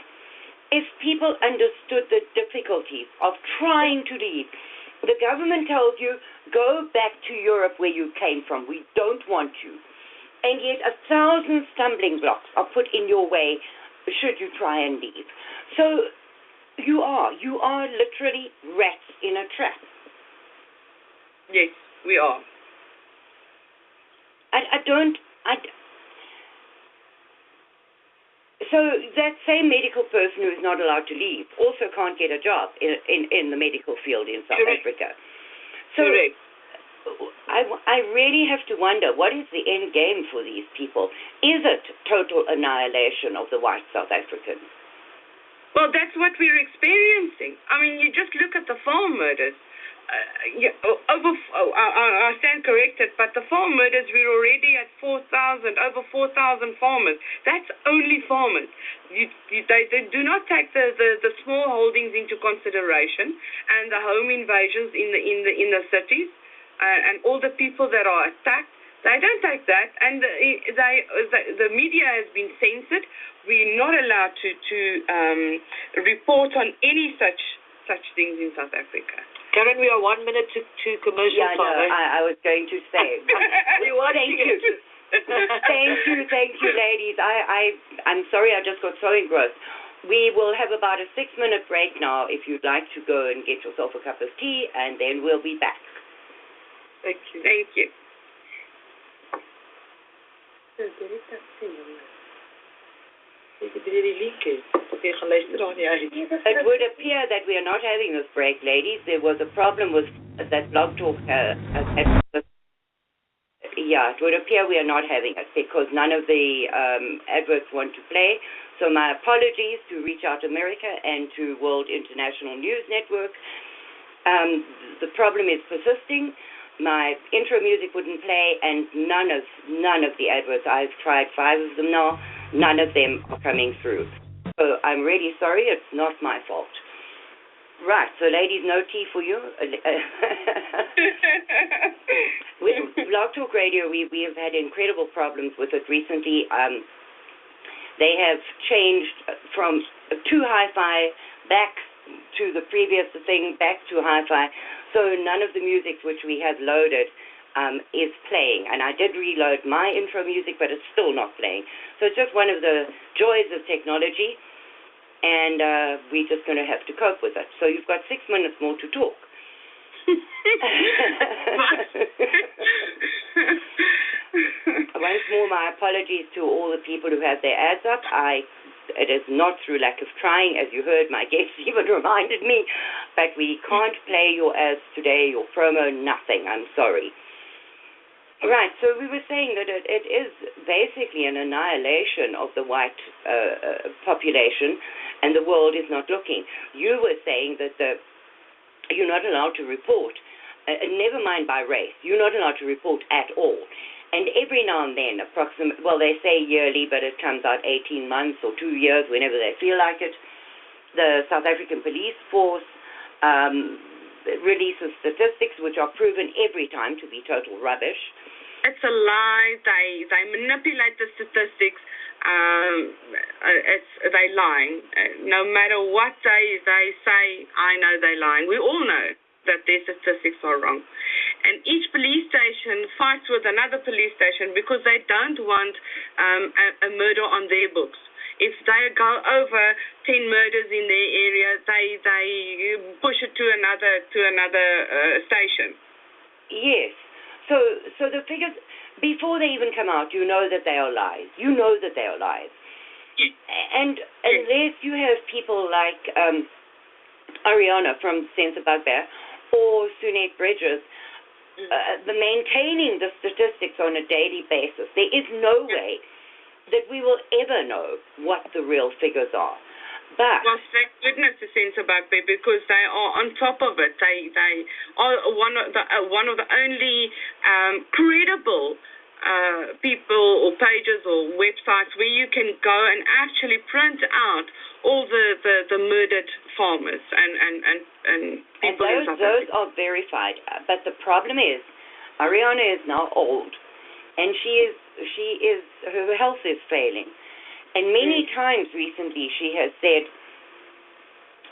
If people understood the difficulties of trying to leave. The government tells you, go back to Europe where you came from. We don't want you. And yet 1,000 stumbling blocks are put in your way should you try and leave. So you are literally rats in a trap. Yes, we are. So that same medical person who is not allowed to leave also can't get a job in the medical field in South Africa. So correct. I really have to wonder, what is the end game for these people? Is it total annihilation of the white South Africans? Well, that's what we're experiencing. I mean, you just look at the farm murders. I stand corrected, but the farm murders, we're already at over 4,000 farmers. That's only farmers. They do not take the small holdings into consideration, and the home invasions in the cities, and all the people that are attacked. They don't take that, and the media has been censored. We're not allowed to report on any such things in South Africa. Karin, we are 1 minute to commercial Yeah, no, time. I was going to say. You want Thank you. Thank you, ladies. I'm sorry, I just got so engrossed. We will have about a 6-minute break now if you'd like to go and get yourself a cup of tea, and then we'll be back. Thank you. Thank you. It would appear that we are not having this break, ladies. There was a problem with that blog talk. Yeah, it would appear we are not having it because none of the adverts want to play. So my apologies to Reach Out America and to World International News Network. The problem is persisting. My intro music wouldn't play, and none of the adverts. I've tried 5 of them now. None of them are coming through. So I'm really sorry. It's not my fault. Right. So, ladies, no tea for you. With Blog Talk Radio, we have had incredible problems with it recently. They have changed from too hi-fi back to the previous thing, back to hi-fi. So none of the music which we have loaded is playing. And I did reload my intro music, but it's still not playing. So it's just one of the joys of technology, and we're just going to have to cope with it. So you've got 6 minutes more to talk. Once more, my apologies to all the people who have their ads up. It is not through lack of trying, as you heard, my guest even reminded me, but we can't play your ads today, your promo, nothing. I'm sorry. Right, so we were saying that it is basically an annihilation of the white population, and the world is not looking. You were saying that you're not allowed to report, never mind by race, you're not allowed to report at all. And every now and then, they say yearly, but it comes out 18 months or 2 years, whenever they feel like it, the South African Police Force releases statistics which are proven every time to be total rubbish. It's a lie. They manipulate the statistics. They lying. No matter what they say, I know they're lying. We all know that their statistics are wrong. And each police station fights with another police station because they don't want a murder on their books. If they go over 10 murders in their area, they push it to another station. Yes. So the figures, before they even come out, you know that they are lies. You know that they are lies. Yes. And unless you have people like Ariana from Sense of Bugbear or Sunette Bridges, maintaining the statistics on a daily basis, there is no way that we will ever know what the real figures are. But well, thank goodness the Sense of Bugbear, because they are on top of it. They are one of the only credible people or pages or websites where you can go and actually print out all the murdered farmers and people in South those Africa. are verified. But the problem is, Ariana is now old, and her health is failing. And many times recently she has said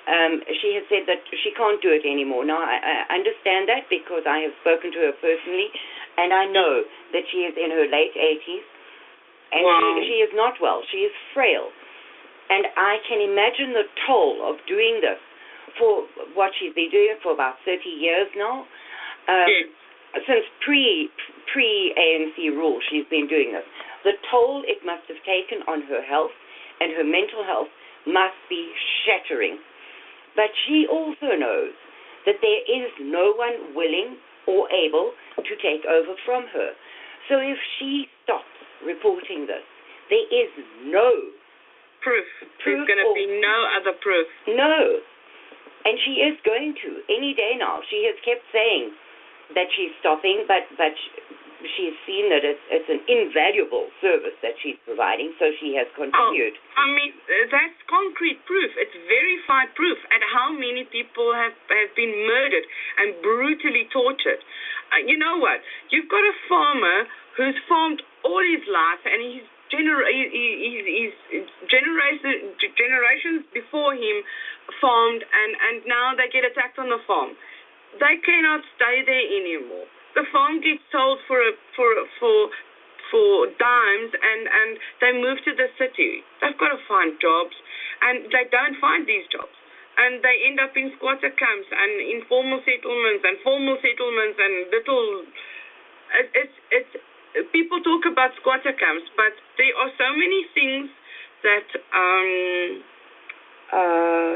that she can't do it anymore. Now, I understand that because I have spoken to her personally, and I know that she is in her late 80s, and wow. she is not well. She is frail. And I can imagine the toll of doing this for what she's been doing for about 30 years now. Since pre-ANC rule, she's been doing this. The toll it must have taken on her health and her mental health must be shattering. But she also knows that there is no one willing or able to take over from her. So if she stops reporting this, there is no proof. There's going to be no other proof. No. And she is going to any day now. She has kept saying that she's stopping, but she's seen that it's an invaluable service that she's providing, so she has continued. I mean, that's concrete proof. It's verified proof at how many people have been murdered and brutally tortured. You know what? You've got a farmer who's farmed all his life, and he's generations before him farmed, and now they get attacked on the farm. they cannot stay there anymore. The farm gets sold for dimes, and they move to the city. They've got to find jobs, and they don't find these jobs, and they end up in squatter camps and informal settlements and formal settlements and little. It's people talk about squatter camps, but there are so many things that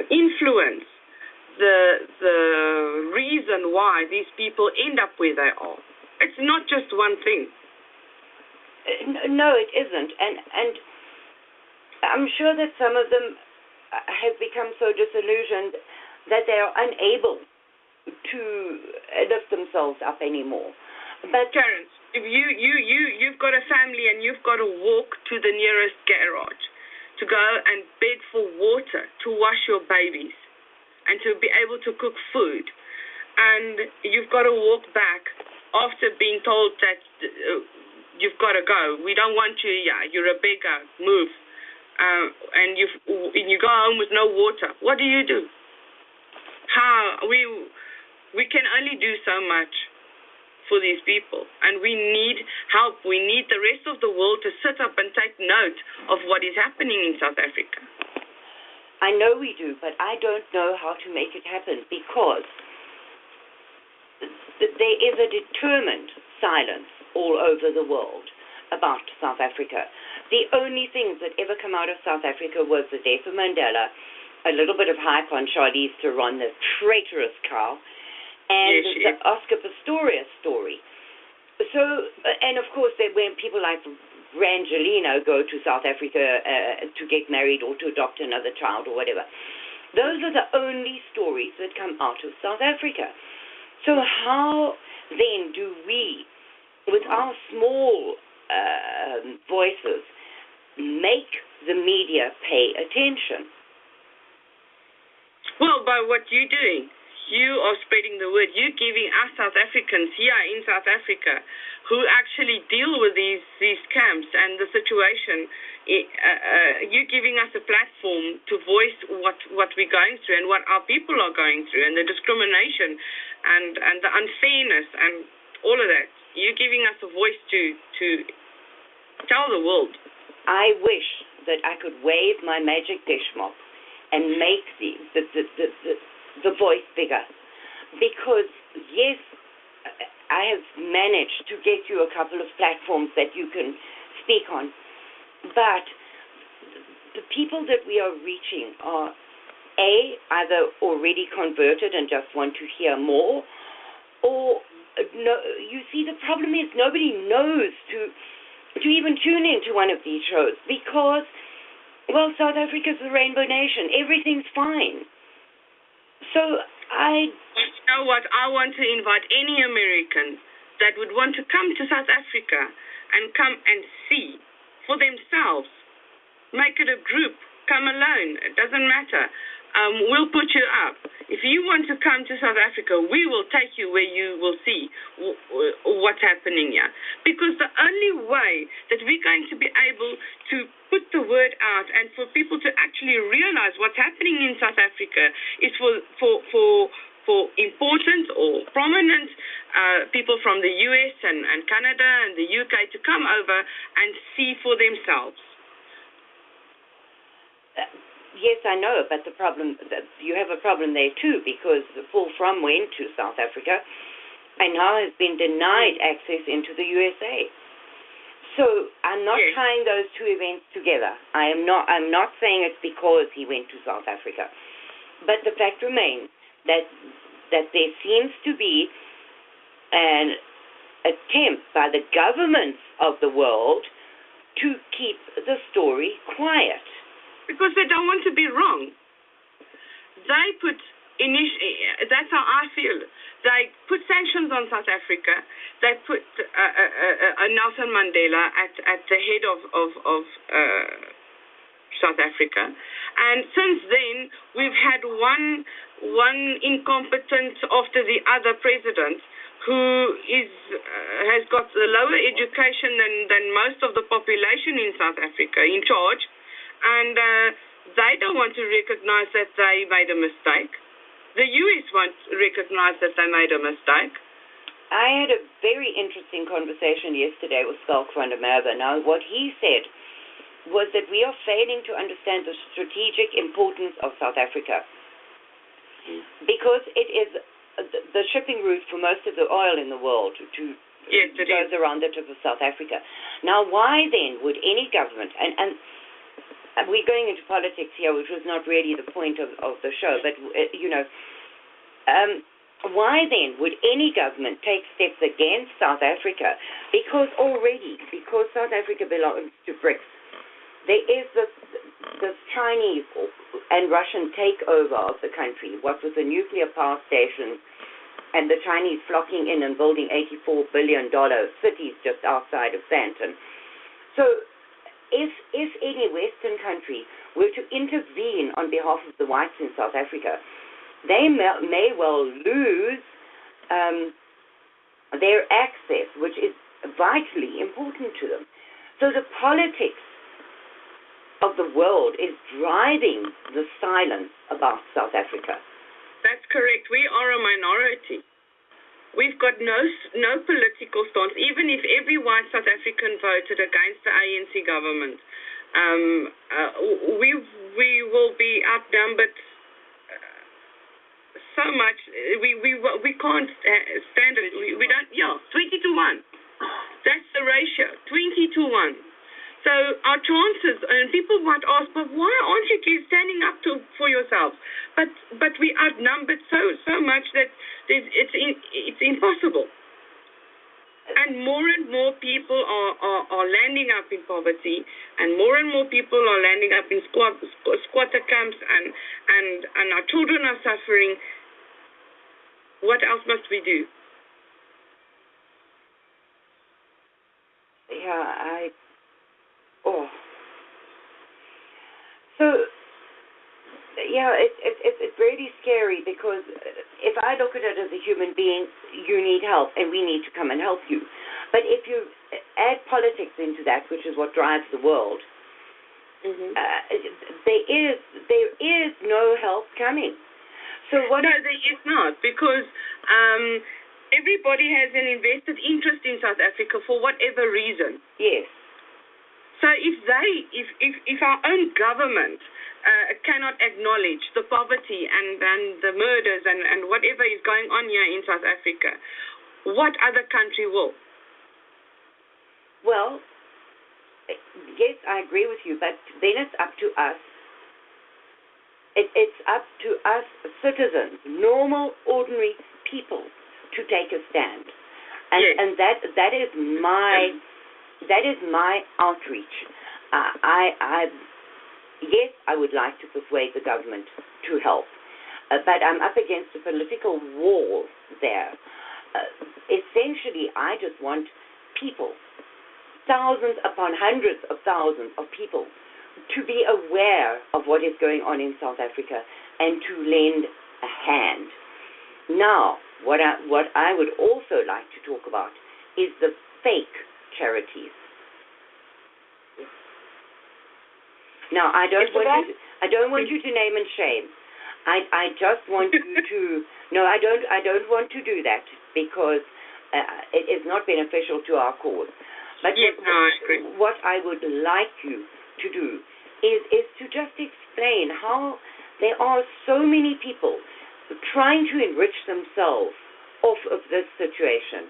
influence the reason why these people end up where they are. It's not just one thing. No, it isn't, and I'm sure that some of them have become so disillusioned that they are unable to lift themselves up anymore. But Karin, if you've got a family and you've got to walk to the nearest garage to go and beg for water to wash your babies and to be able to cook food, and you've got to walk back after being told that you've got to go. We don't want you. Yeah, you're a beggar. Move. And you go home with no water. What do you do? How we can only do so much for these people, and we need help. We need the rest of the world to sit up and take note of what is happening in South Africa. I know we do, but I don't know how to make it happen, because there is a determined silence all over the world about South Africa. The only things that ever come out of South Africa was the death of Mandela, a little bit of hype on Charlize Theron, the traitorous cow, and the Oscar Pistorius story. So, and of course, when people like Brangelina go to South Africa to get married or to adopt another child or whatever, those are the only stories that come out of South Africa. So how then do we, with our small voices, make the media pay attention? Well, by what you're doing. You are spreading the word. You're giving us South Africans here in South Africa who actually deal with these camps and the situation. You're giving us a platform to voice what we're going through and what our people are going through, and the discrimination and the unfairness and all of that. You're giving us a voice to tell the world. I wish that I could wave my magic dish mop and make the voice bigger, because yes, I have managed to get you a couple of platforms that you can speak on, but the people that we are reaching are either already converted and just want to hear more, or no. You see, the problem is nobody knows to even tune into one of these shows, because, well, South Africa's the Rainbow Nation. Everything's fine. So You know what? I want to invite any American that would want to come to South Africa and come and see for themselves. Make it a group. Come alone. It doesn't matter. We'll put you up. If you want to come to South Africa, we will take you where you will see what's happening here. Because the only way that we're going to be able to put the word out and for people to actually realize what's happening in South Africa is for important or prominent people from the US and Canada and the UK to come over and see for themselves. Yes, I know, but the problem, you have a problem there too, because Paul Frum went to South Africa and now has been denied access into the USA. So I'm not tying those two events together. I'm not saying it's because he went to South Africa. But the fact remains that there seems to be an attempt by the governments of the world to keep the story quiet. Because they don't want to be wrong. They put that's how I feel. They put sanctions on South Africa. They put Nelson Mandela at the head of South Africa, and since then we've had one incompetent after the other president who has got a lower education than most of the population in South Africa in charge. And they don't want to recognize that they made a mistake. The US won't recognize that they made a mistake. I had a very interesting conversation yesterday with Skalk van der Merwe. Now, what he said was that we are failing to understand the strategic importance of South Africa because it is the shipping route for most of the oil in the world goes around the tip of South Africa. Now, why then would any government, and we're going into politics here, which was not really the point of the show, but, why then would any government take steps against South Africa? Because South Africa belongs to BRICS, there is this Chinese and Russian takeover of the country, what with the nuclear power stations and the Chinese flocking in and building $84 billion cities just outside of Sandton. So if any Western country were to intervene on behalf of the whites in South Africa, they may well lose their access, which is vitally important to them. So the politics of the world is driving the silence about South Africa. That's correct. We are a minority. We've got no political stance. Even if every white South African voted against the ANC government, we will be outnumbered so much. We can't stand it. We don't. 20-1. That's the ratio. 20-1. So our chances, and people might ask, but why aren't you standing up for yourselves? But we outnumbered so much that it's impossible. And more people are landing up in poverty, and more people are landing up in squatter camps, and our children are suffering. What else must we do? It's really scary because if I look at it as a human being, you need help and we need to come and help you. But if you add politics into that, which is what drives the world, there is no help coming. So no, there is not, because everybody has an invested interest in South Africa for whatever reason. Yes. So if our own government cannot acknowledge the poverty and the murders and whatever is going on here in South Africa, what other country will? Well, yes, I agree with you, but then it's up to us. It's up to us citizens, normal, ordinary people, to take a stand, and that is my outreach. Yes, I would like to persuade the government to help, but I'm up against a political wall there. Essentially, I just want people, thousands upon hundreds of thousands of people, to be aware of what is going on in South Africa and to lend a hand. Now, what I would also like to talk about is the fake charities. Now, I don't want you to name and shame. I just want you to. No, I don't want to do that because it is not beneficial to our cause. But yes, I agree. What I would like you to do is to just explain how there are so many people trying to enrich themselves off of this situation.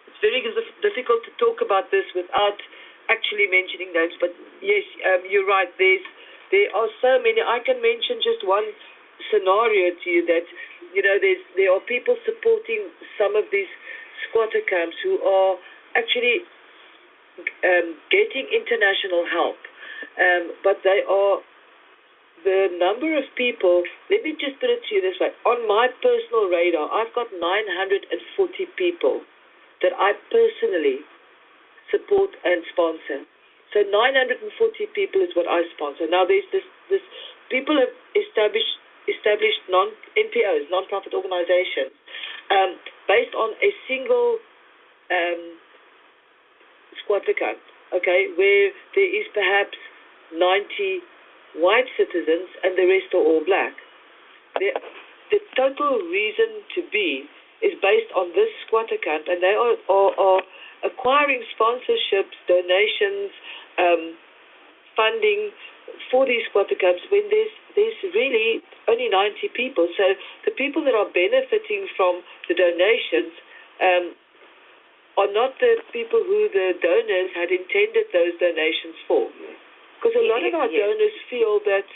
It's very difficult to talk about this without actually mentioning names, but yes, you're right. There are so many. I can mention just one scenario to you that, there are people supporting some of these squatter camps who are actually getting international help, but the number of people, let me just put it to you this way, on my personal radar, I've got 940 people that I personally support and sponsor. So 940 people is what I sponsor. Now there's this people have established non-NPOs, non-profit organizations, based on a single squatter camp, okay, where there is perhaps 90 white citizens, and the rest are all black. The total reason to be is based on this squatter camp, and they are acquiring sponsorships, donations, funding for these squatter camps when there's really only 90 people. So the people that are benefiting from the donations are not the people who the donors had intended those donations for. Because a lot of our donors feel that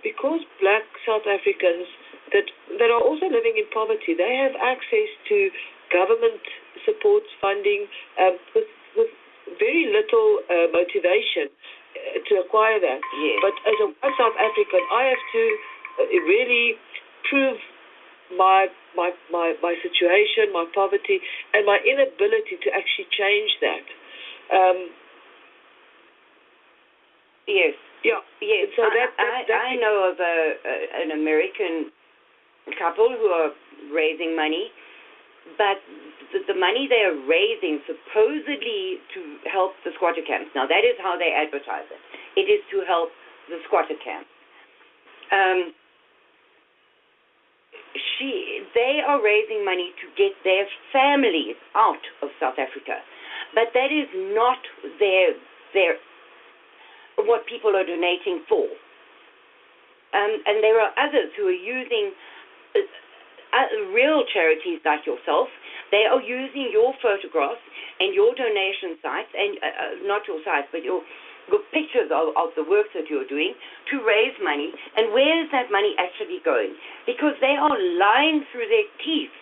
because black South Africans that are also living in poverty, they have access to government support funding with very little motivation to acquire that. Yes. But as a white South African, I have to really prove my situation, my poverty, and my inability to actually change that. Yes. Yeah. Yes. So I know of an American couple who are raising money, but the money they are raising supposedly to help the squatter camps. Now that is how they advertise it. It is to help the squatter camps. They are raising money to get their families out of South Africa, but that is not their what people are donating for. And there are others who are using real charities like yourself. They are using your photographs and your donation sites, and not your sites, but your pictures of the work that you're doing to raise money. And where is that money actually going? Because they are lying through their teeth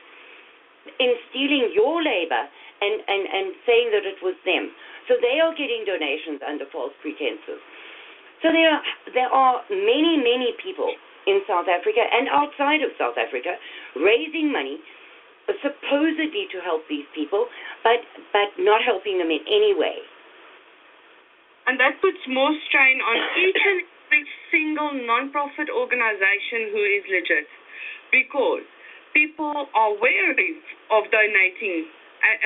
in stealing your labor and saying that it was them. So they are getting donations under false pretenses. So there are many, many people in South Africa and outside of South Africa raising money supposedly to help these people, but not helping them in any way. And that puts more strain on each and every single non-profit organization who is legit, because people are wary of donating,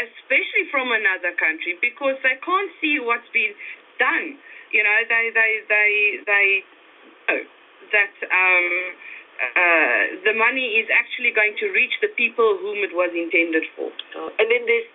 especially from another country, because they can't see what's been done. You know, they know that the money is actually going to reach the people whom it was intended for. And then there's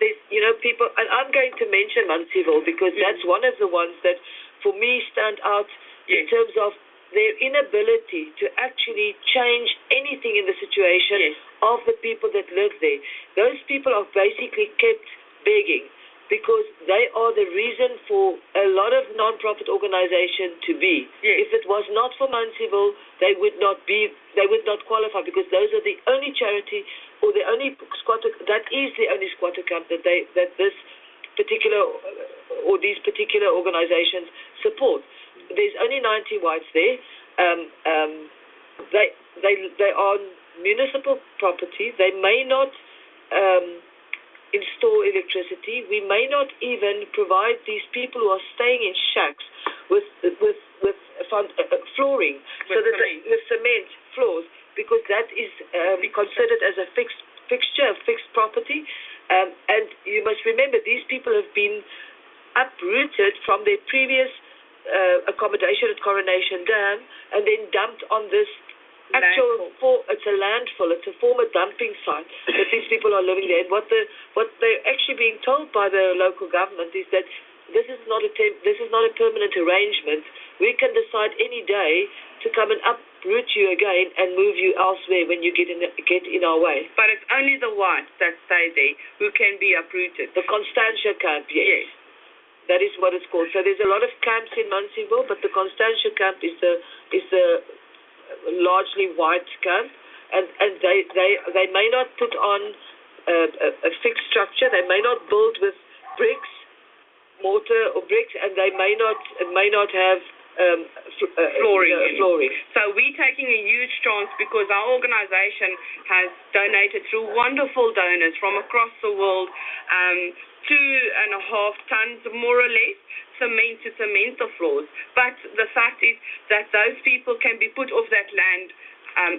people, and I'm going to mention Mansfield because that's one of the ones that for me stand out in terms of their inability to actually change anything in the situation of the people that live there. Those people are basically kept begging because they are the reason for a lot of non-profit organizations to be. If it was not for Mansfield, they would not qualify, because those are the only charity or the only squatter, that is the only squatter camp that this particular or these particular organizations support. There's only 90 whites there. They are municipal property. They may not install electricity. We may not even provide these people who are staying in shacks with flooring, with cement floors, because that is considered as a fixed property. And you must remember, these people have been uprooted from their previous accommodation at Coronation Dam and then dumped on this it's a landfill. It's a former dumping site that these people are living there. And what they're actually being told by the local government is that this is not a permanent arrangement. We can decide any day to come and uproot you again and move you elsewhere when you get in our way. But it's only the whites that stay there who can be uprooted. The Constantia camp, yes. That is what it's called. So there's a lot of camps in Mansfield, but the Constantia camp is the largely white camp, and they may not put on a fixed structure. They may not build with bricks, mortar or bricks, and they may not have flooring. So we're taking a huge chance, because our organization has donated through wonderful donors from across the world 2.5 tons, more or less, cement to cement the floors. But the fact is that those people can be put off that land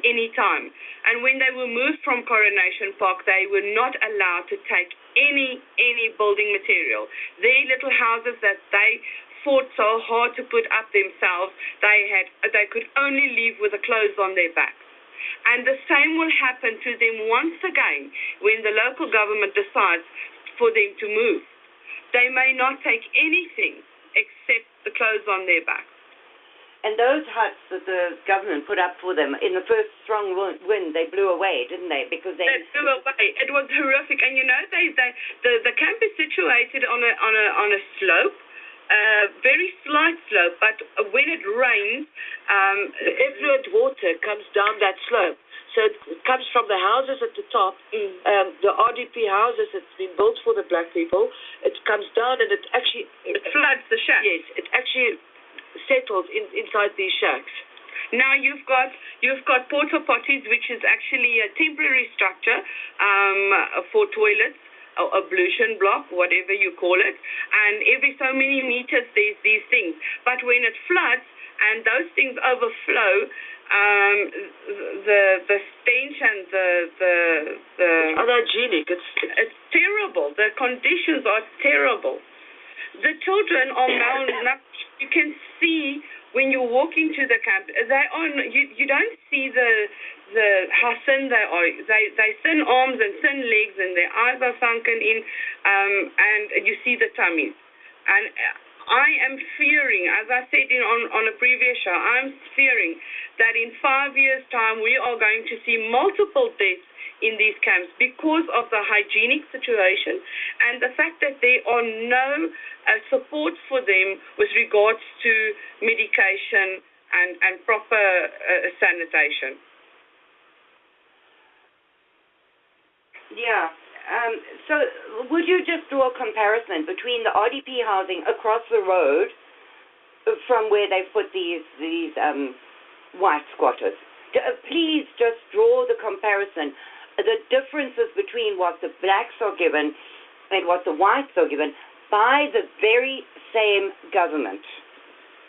anytime. And when they were moved from Coronation Park, they were not allowed to take any building material. Their little houses that they fought so hard to put up themselves, they could only leave with the clothes on their backs. And the same will happen to them once again when the local government decides for them to move. They may not take anything except the clothes on their backs. And those huts that the government put up for them, in the first strong wind, they blew away, didn't they? Because they blew away. It was horrific. And you know, the camp is situated on a slope, very slight slope. But when it rains, the effluent water comes down that slope. So it comes from the houses at the top, the RDP houses that's been built for the black people. It comes down and it floods the shacks. Yes, it actually settles inside these shacks. Now you've got porta potties, which is actually a temporary structure for toilets, or ablution block, whatever you call it. And every so many meters there's these things. But when it floods and those things overflow, the stench and the unhygienic. It's terrible. The conditions are terrible. The children are malnourished. You can see when you walk into the camp, you don't see how thin they are. They thin arms and thin legs, and their eyes are sunken in, and you see the tummies. And I am fearing, as I said on a previous show, I'm fearing that in 5 years' time we are going to see multiple deaths in these camps because of the hygienic situation and the fact that there are no support for them with regards to medication and proper sanitation. Yeah. So would you just do a comparison between the RDP housing across the road from where they've put these white squatters? Please just draw the comparison, the differences between what the blacks are given and what the whites are given by the very same government.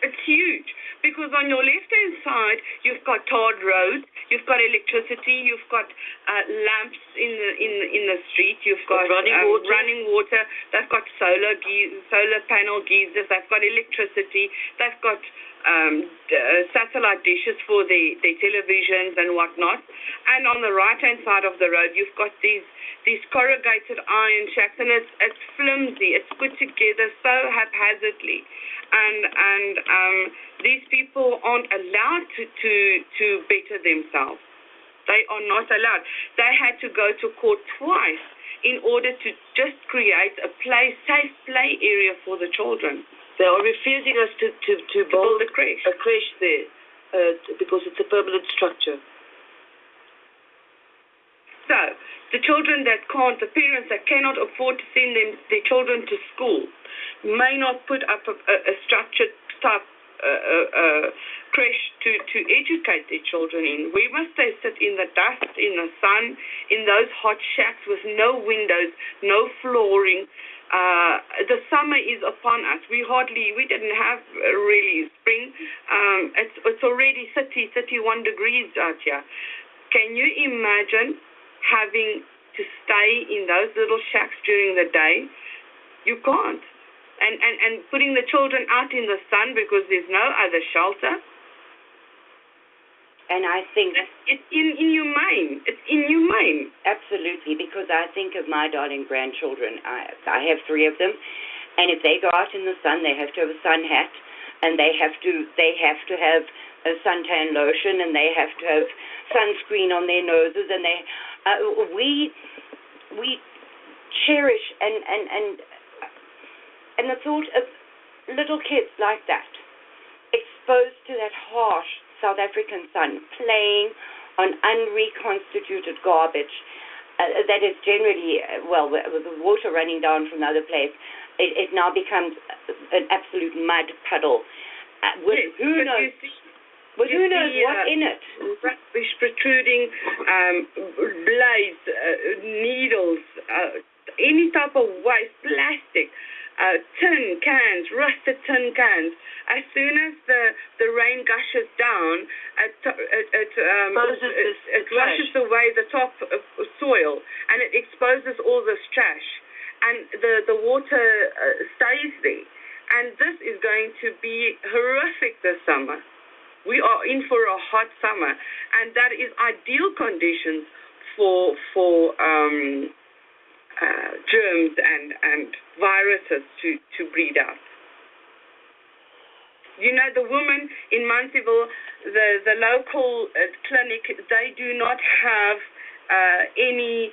It's huge because on your left-hand side you've got tarred roads, you've got electricity, you've got lamps in the street, you've got running water. They've got solar panel geysers, they've got electricity, they've got satellite dishes for their televisions and whatnot. And on the right-hand side of the road you've got these corrugated iron shacks, and it's flimsy, it's put together so haphazardly. And these people aren't allowed to better themselves. They are not allowed. They had to go to court twice in order to just create a safe play area for the children. They are refusing us to build a creche there because it's a permanent structure. So the children the parents that cannot afford to send their children to school may not put up a structured type creche to educate their children in. We must sit in the dust, in the sun, in those hot shacks with no windows, no flooring. The summer is upon us. We didn't have really spring. It's already 30, 31 degrees out here. Can you imagine having to stay in those little shacks during the day? You can't. And putting the children out in the sun because there's no other shelter. And I think it's inhumane. It's inhumane. Absolutely, because I think of my darling grandchildren. I have 3 of them, and if they go out in the sun, they have to have a sun hat, and they have to have a suntan lotion, and they have to have sunscreen on their noses, and we cherish and the thought of little kids like that exposed to that harsh South African sun, playing on unreconstituted garbage that is generally, with the water running down from another place, it now becomes an absolute mud puddle. Who knows? But who knows what's in it? Rubbish protruding, blades, needles, any type of waste, plastic, tin cans, rusted tin cans. As soon as the rain gushes down, it washes away the top of soil, and it exposes all this trash, and the water stays there. And this is going to be horrific this summer. We are in for a hot summer, and that is ideal conditions for germs and viruses to breed out. You know, the woman in Munsieville, the local clinic, they do not have any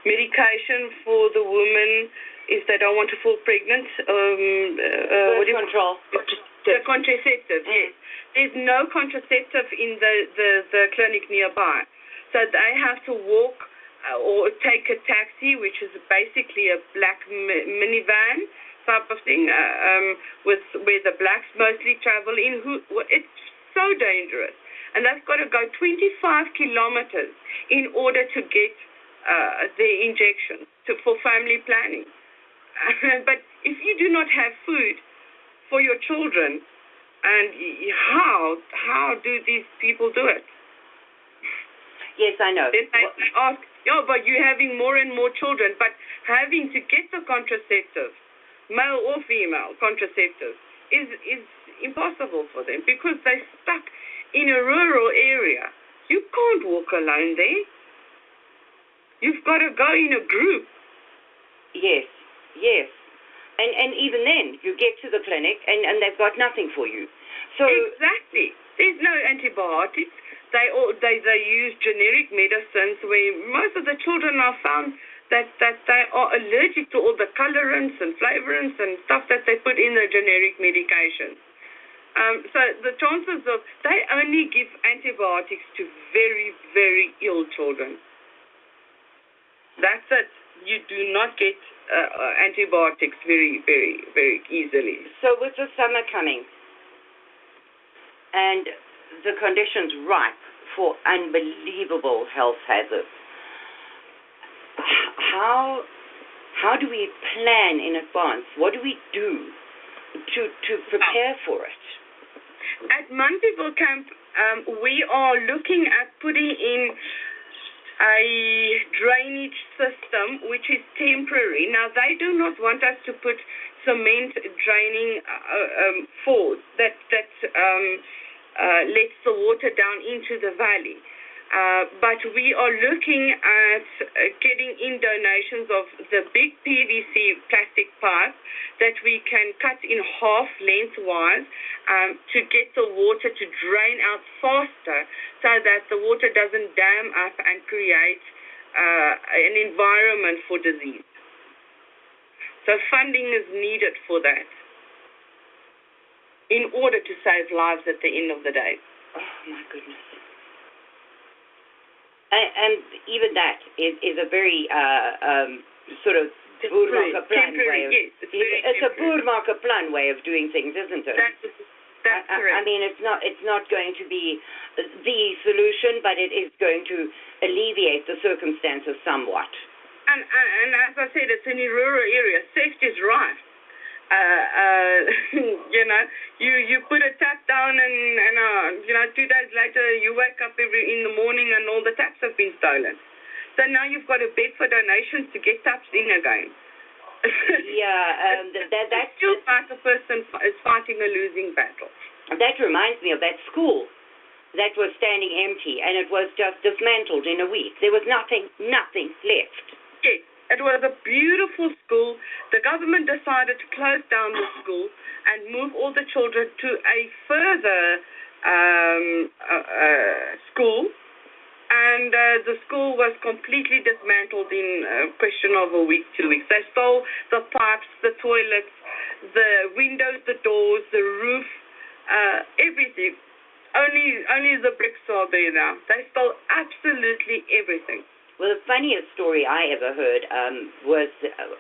medication for the woman if they don't want to fall pregnant. Control. The contraceptive, yes. There's no contraceptive in the clinic nearby. So they have to walk or take a taxi, which is basically a black minivan type of thing, where the blacks mostly travel in. It's so dangerous. And they've got to go 25 kilometers in order to get their injection for family planning. But if you do not have food for your children, and how do these people do it? Yes, I know. Then they ask, but you're having more and more children, but having to get the contraceptive, male or female contraceptive, is impossible for them because they're stuck in a rural area. You can't walk alone there. You've got to go in a group. Yes. And even then, you get to the clinic and they've got nothing for you. So exactly. There's no antibiotics. They use generic medicines where most of the children are found that they are allergic to all the colorants and flavorants and stuff that they put in the generic medication. So the chances of, they only give antibiotics to very, very ill children. That's it. You do not get antibiotics very, very, very easily. So with the summer coming and the conditions ripe for unbelievable health hazards, how do we plan in advance? What do we do to prepare for it? At Munsieville Camp, we are looking at putting in a drainage system which is temporary. Now, they do not want us to put cement draining force that lets the water down into the valley. But we are looking at getting in donations of the big PVC plastic pipe that we can cut in half lengthwise to get the water to drain out faster so that the water doesn't dam up and create an environment for disease. So funding is needed for that in order to save lives at the end of the day. Oh, my goodness. And even that is a very sort of boermakerplan way of, yes, it's a boermakerplan way of doing things, isn't it? That's correct. I mean, it's not going to be the solution, but it is going to alleviate the circumstances somewhat. And as I said, it's in a rural area. Safety is rife. You put a tap down and 2 days later you wake up in the morning and all the taps have been stolen. So now you've got to beg for donations to get taps in again. That's still like a person is fighting a losing battle. That reminds me of that school that was standing empty and it was just dismantled in a week. There was nothing left. Yes. It was a beautiful school. The government decided to close down the school and move all the children to a further school. And the school was completely dismantled in a question of a week, 2 weeks. They stole the pipes, the toilets, the windows, the doors, the roof, everything. Only the bricks are there now. They stole absolutely everything. Well, the funniest story I ever heard was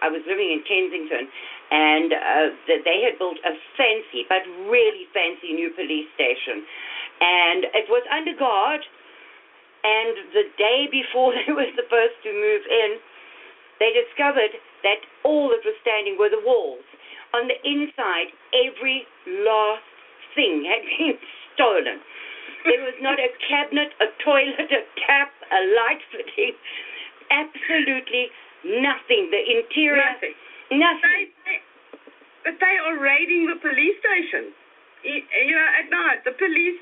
I was living in Kensington, and they had built a fancy, but really fancy new police station. And it was under guard, and the day before they were supposed to move in, they discovered that all that was standing were the walls. On the inside, every last thing had been stolen. There was not a cabinet, a toilet, a tap, a light fitting. Absolutely Nothing. The interior. Nothing. Nothing. But they are raiding the police station. At night, the police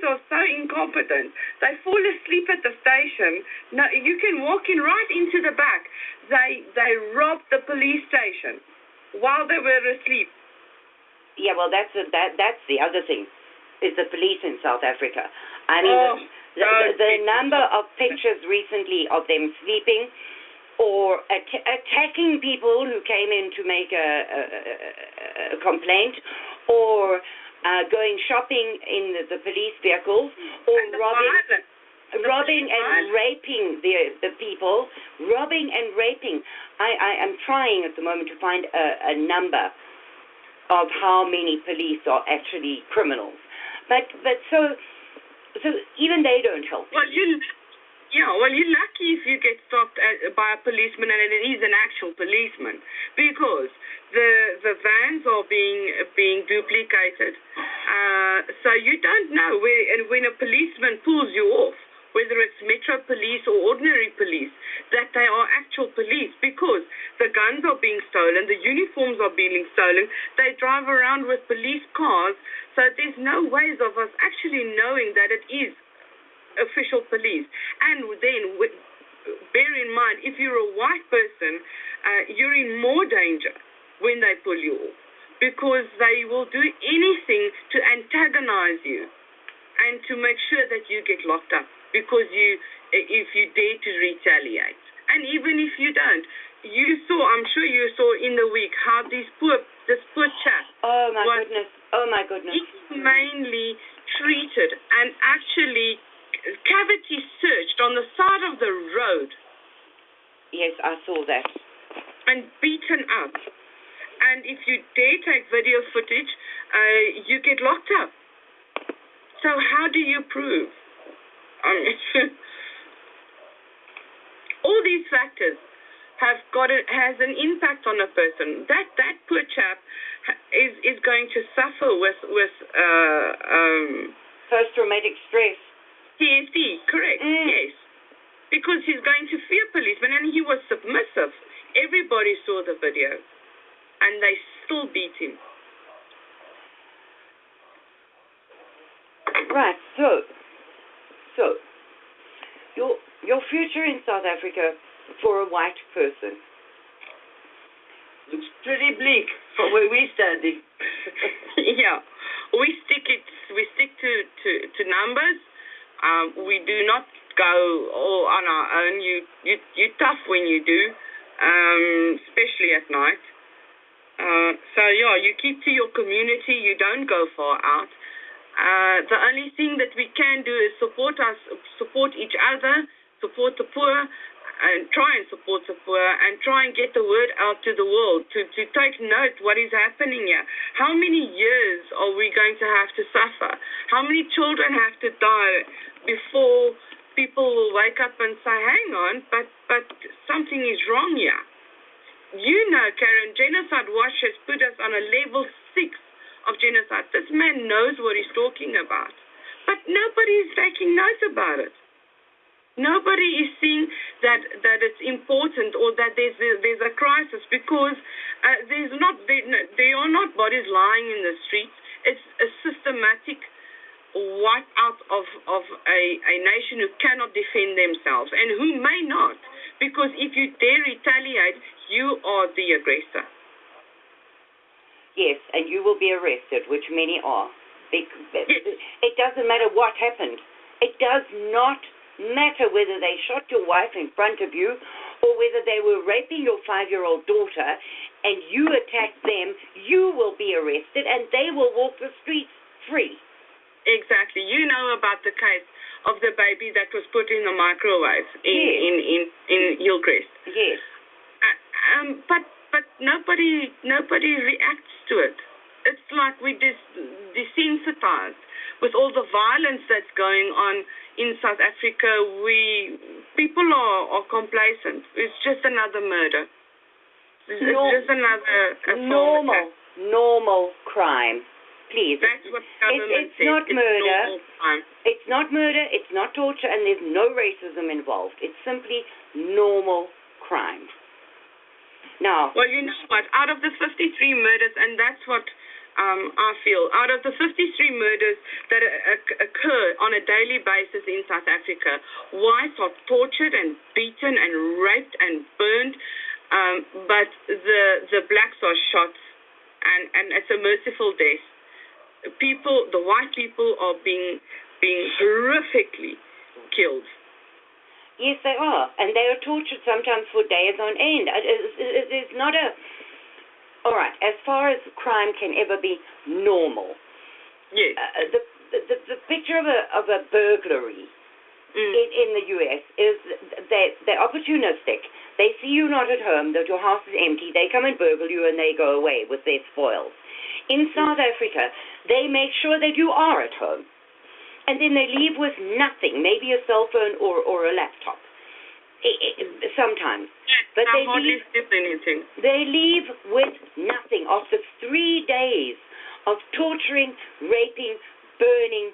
are so incompetent. They fall asleep at the station. No, you can walk in right into the back. They robbed the police station while they were asleep. Yeah, well, that's the other thing, is the police in South Africa. I mean, the number of pictures recently of them sleeping or attacking people who came in to make a complaint, or going shopping in the police vehicles, or robbing and raping the people, robbing and raping. I am trying at the moment to find a number of how many police are actually criminals. But so even they don't help. Well, you're lucky if you get stopped by a policeman, and it is an actual policeman, because the vans are being duplicated. So you don't know when a policeman pulls you off, whether it's Metro Police or ordinary police, that they are actual police, because the guns are being stolen, the uniforms are being stolen, they drive around with police cars, so there's no ways of us actually knowing that it is official police. And then bear in mind, if you're a white person, you're in more danger when they pull you off, because they will do anything to antagonize you and to make sure that you get locked up, because if you dare to retaliate. And even if you don't, I'm sure you saw in the week how this poor chap Oh my goodness. inhumanely treated and actually cavity searched on the side of the road. Yes, I saw that. And beaten up. And if you dare take video footage, you get locked up. So how do you prove? All these factors has an impact on a person. That poor chap is going to suffer with post-traumatic stress. PTSD, correct? Yes, because he's going to fear policemen, and he was submissive. Everybody saw the video, and they still beat him. Right. So your future in South Africa for a white person looks pretty bleak from where we're standing. Yeah, we stick to numbers. We do not go all on our own. You're tough when you do, especially at night. So you keep to your community. You don't go far out. The only thing that we can do is support each other, support the poor, and try and support the poor, and try and get the word out to the world, to take note what is happening here. How many years are we going to have to suffer? How many children have to die before people will wake up and say, hang on, but something is wrong here? You know, Karin, Genocide Watch has put us on a level 6 of genocide. This man knows what he's talking about, but nobody is taking note about it. Nobody is seeing that it's important, or that there's a crisis, because there are not bodies lying in the streets. It's a systematic wipe out of a nation who cannot defend themselves, and who may not, because if you dare retaliate, you are the aggressor. Yes, and you will be arrested, which many are. Yes. It doesn't matter what happened. It does not matter whether they shot your wife in front of you, or whether they were raping your 5-year-old daughter and you attacked them. You will be arrested, and they will walk the streets free. Exactly. You know about the case of the baby that was put in the microwave in Hillcrest. Yes. But nobody reacts to it. It's like we desensitized with all the violence that's going on in South Africa. People are complacent. It's just another murder. It's just another normal crime. Please. That's what government says. Not murder. It's not murder. It's not torture, and there's no racism involved. It's simply normal crime. Now, well, you know what? Out of the 53 murders, and that's what I feel, out of the 53 murders that occur on a daily basis in South Africa, whites are tortured and beaten and raped and burned, but the blacks are shot, and it's a merciful death. The white people are being horrifically killed. Yes, they are, and they are tortured sometimes for days on end. It's not a... All right, as far as crime can ever be normal, yes. The picture of a burglary in the U.S. is that they're opportunistic. They see you not at home, that your house is empty, they come and burgle you and they go away with their spoils. In South Africa, they make sure that you are at home. And then they leave with nothing, maybe a cell phone or a laptop, sometimes. But they leave with nothing after 3 days of torturing, raping, burning.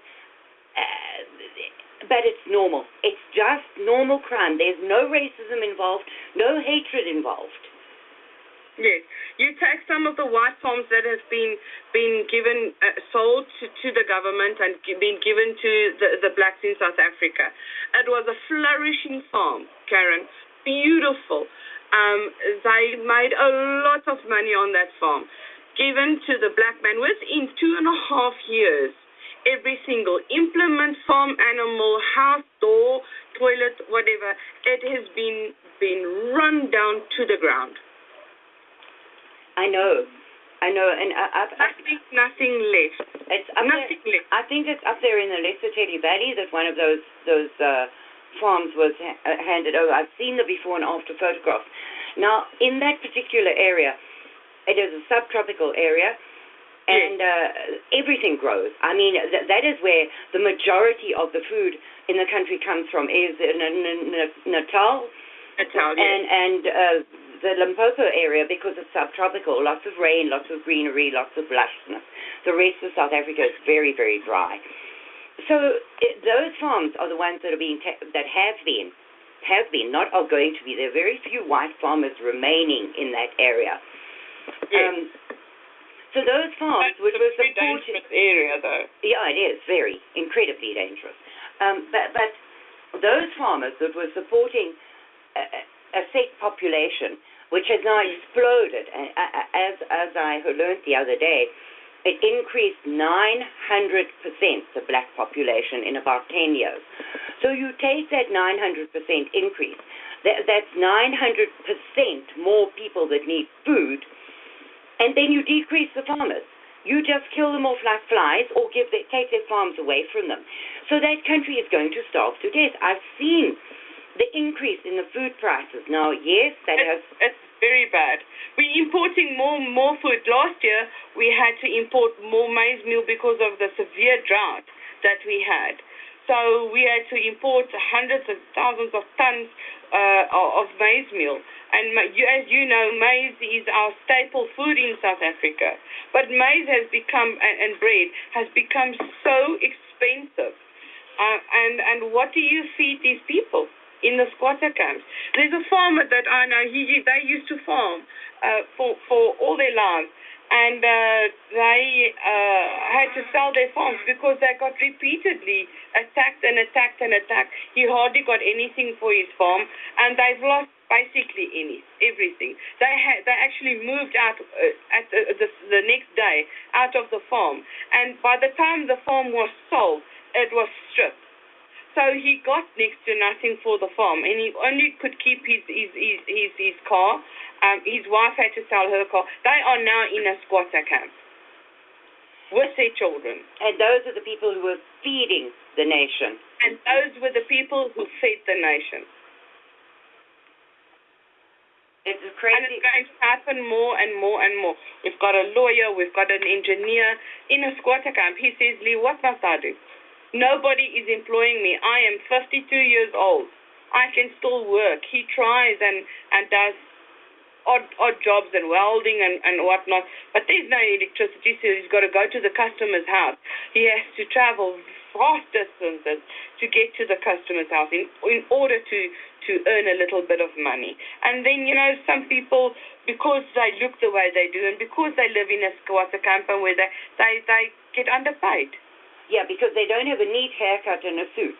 But it's normal. It's just normal crime. There's no racism involved, no hatred involved. Yes. You take some of the white farms that have been given, sold to the government and been given to the blacks in South Africa. It was a flourishing farm, Karin, beautiful. They made a lot of money on that farm, given to the black man within 2.5 years. Every single implement, farm animal, house, door, toilet, whatever, it has been run down to the ground. I know, and nothing left. It's up nothing there, left. I think it's up there in the Lesser Teddy Valley that one of those farms was handed over. I've seen the before and after photographs. Now, in that particular area, it is a subtropical area, and everything grows. I mean, that is where the majority of the food in the country comes from. Is Natal, yes. and the Limpopo area, because it's subtropical, lots of rain, lots of greenery, lots of lushness. The rest of South Africa is very, very dry. So those farms are the ones that are have been, not are going to be. There are very few white farmers remaining in that area. Yes. So those farms, which were supported, dangerous area, though. Yeah, it is very incredibly dangerous. But those farmers that were supporting a set population, which has now exploded, as I learned the other day, it increased 900%, the black population, in about 10 years. So you take that 900% increase, that's 900% more people that need food, and then you decrease the farmers. You just kill them off like flies or take their farms away from them. So that country is going to starve to death. I've seen the increase in the food prices. Now, yes, it's very bad. We're importing more food. Last year, we had to import more maize meal because of the severe drought that we had. So we had to import hundreds of thousands of tons of maize meal. And as you know, maize is our staple food in South Africa. But maize has become, and bread, has become so expensive. And what do you feed these people in the squatter camps? There's a farmer that I know, they used to farm for all their lives, and they had to sell their farms because they got repeatedly attacked. He hardly got anything for his farm, and they've lost basically everything. They actually moved out at the next day out of the farm, and by the time the farm was sold, it was stripped. So he got next to nothing for the farm, and he only could keep his car. His wife had to sell her car. They are now in a squatter camp with their children. And those are the people who were feeding the nation. And those were the people who fed the nation. It's crazy. And it's going to happen more and more and more. We've got a lawyer, we've got an engineer in a squatter camp. He says, Lee, what must I do? Nobody is employing me. I am 52 years old. I can still work. He tries and does odd jobs and welding and whatnot, but there's no electricity, so he's got to go to the customer's house. He has to travel vast distances to get to the customer's house in order to earn a little bit of money. And then, some people, because they look the way they do and because they live in a squatter camp where they get underpaid. Yeah, because they don't have a neat haircut and a suit.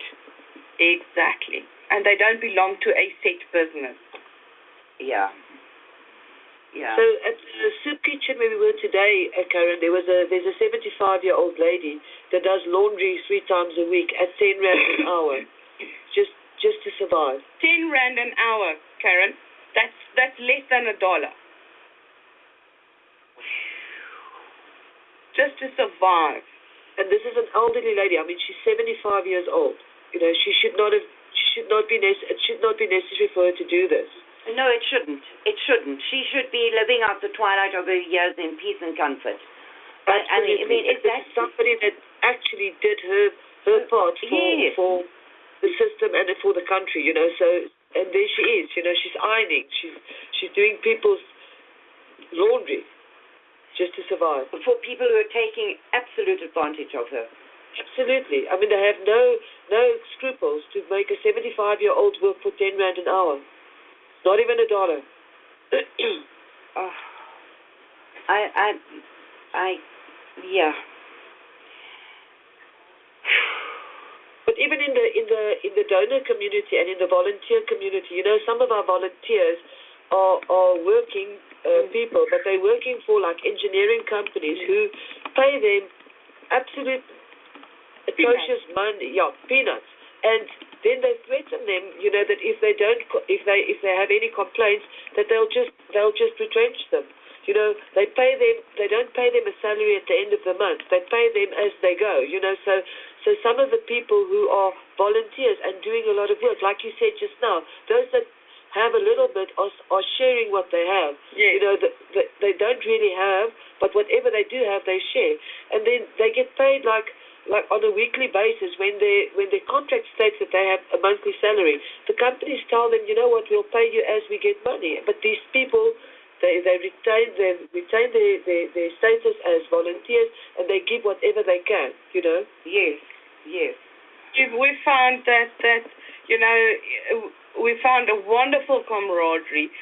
Exactly. And they don't belong to a set business. Yeah. Yeah. So at the soup kitchen where we were today, Karin, there's a 75-year-old lady that does laundry 3 times a week at 10 rand an hour, just to survive. 10 rand an hour, Karin. That's less than $1. Just to survive. And this is an elderly lady. I mean, she's 75 years old. She should not be necessary for her to do this. No, it shouldn't. It shouldn't. She should be living out the twilight of her years in peace and comfort. Absolutely. I mean, is that somebody that actually did her part for the system and for the country? So, and there she is. She's ironing. She's doing people's laundry just to survive. For people who are taking absolute advantage of her. Absolutely. I mean, they have no scruples to make a 75-year-old work for 10 rand an hour. Not even $1. Yeah. But even in the donor community and in the volunteer community, some of our volunteers are working people, but they're working for like engineering companies who pay them absolute atrocious money, peanuts, and then they threaten them, that if they have any complaints, that they'll just retrench them. They pay them. They don't pay them a salary at the end of the month. They pay them as they go. So some of the people who are volunteers and doing a lot of work, like you said just now, those that have a little bit are sharing what they have. Yes. They don't really have, but whatever they do have, they share, and then they get paid like on a weekly basis when their contract states that they have a monthly salary. The companies tell them, we'll pay you as we get money. But these people, they retain their status as volunteers, and they give whatever they can. Yes. We found that we found a wonderful camaraderie.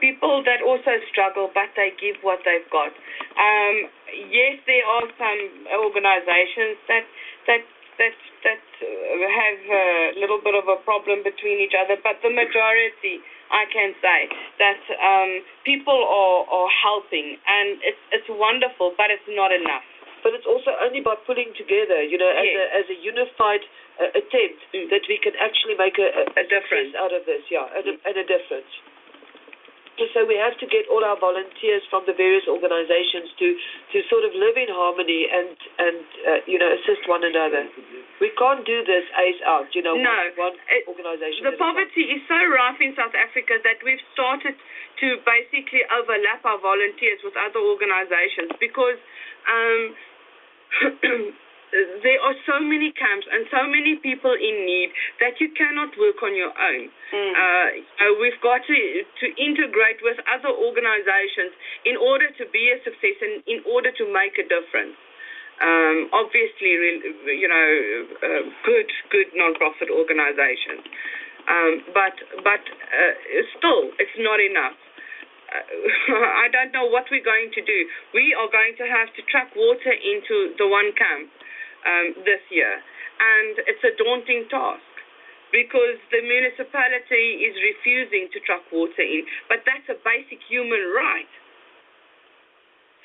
People that also struggle, but they give what they've got. Yes, there are some organizations that have a little bit of a problem between each other, but the majority, I can say, that people are helping, and it's wonderful, but it's not enough. But it's also only by pulling together, as a unified attempt that we can actually make a difference out of this, and a difference. So we have to get all our volunteers from the various organizations to sort of live in harmony and assist one another. We can't do this eyes out, No. one organization. The poverty is so rife in South Africa that we've started to basically overlap our volunteers with other organizations because there are so many camps and so many people in need that you cannot work on your own. We've got to integrate with other organizations in order to be a success and in order to make a difference. Obviously, good non-profit organizations, but still, it's not enough. I don't know what we're going to do. We are going to have to truck water into the one camp this year, and it's a daunting task because the municipality is refusing to truck water in, but that's a basic human right.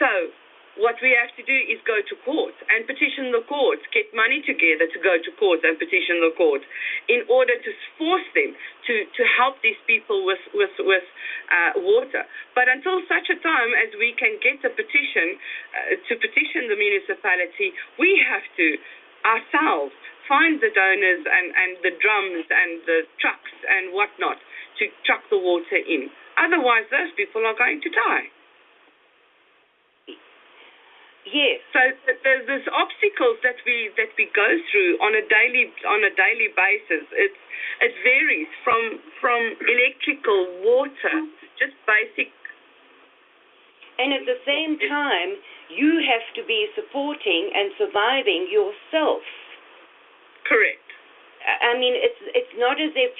So what we have to do is go to court and petition the courts, get money together to go to court and petition the courts in order to force them to help these people with water. But until such a time as we can get a petition to petition the municipality, we have to ourselves find the donors and the drums and the trucks and whatnot to truck the water in. Otherwise, those people are going to die. Yes. So there's obstacles that we go through on a daily basis. It varies from electrical, water, just basic And at the same time, you have to be supporting and surviving yourself. Correct. I mean, it's not as if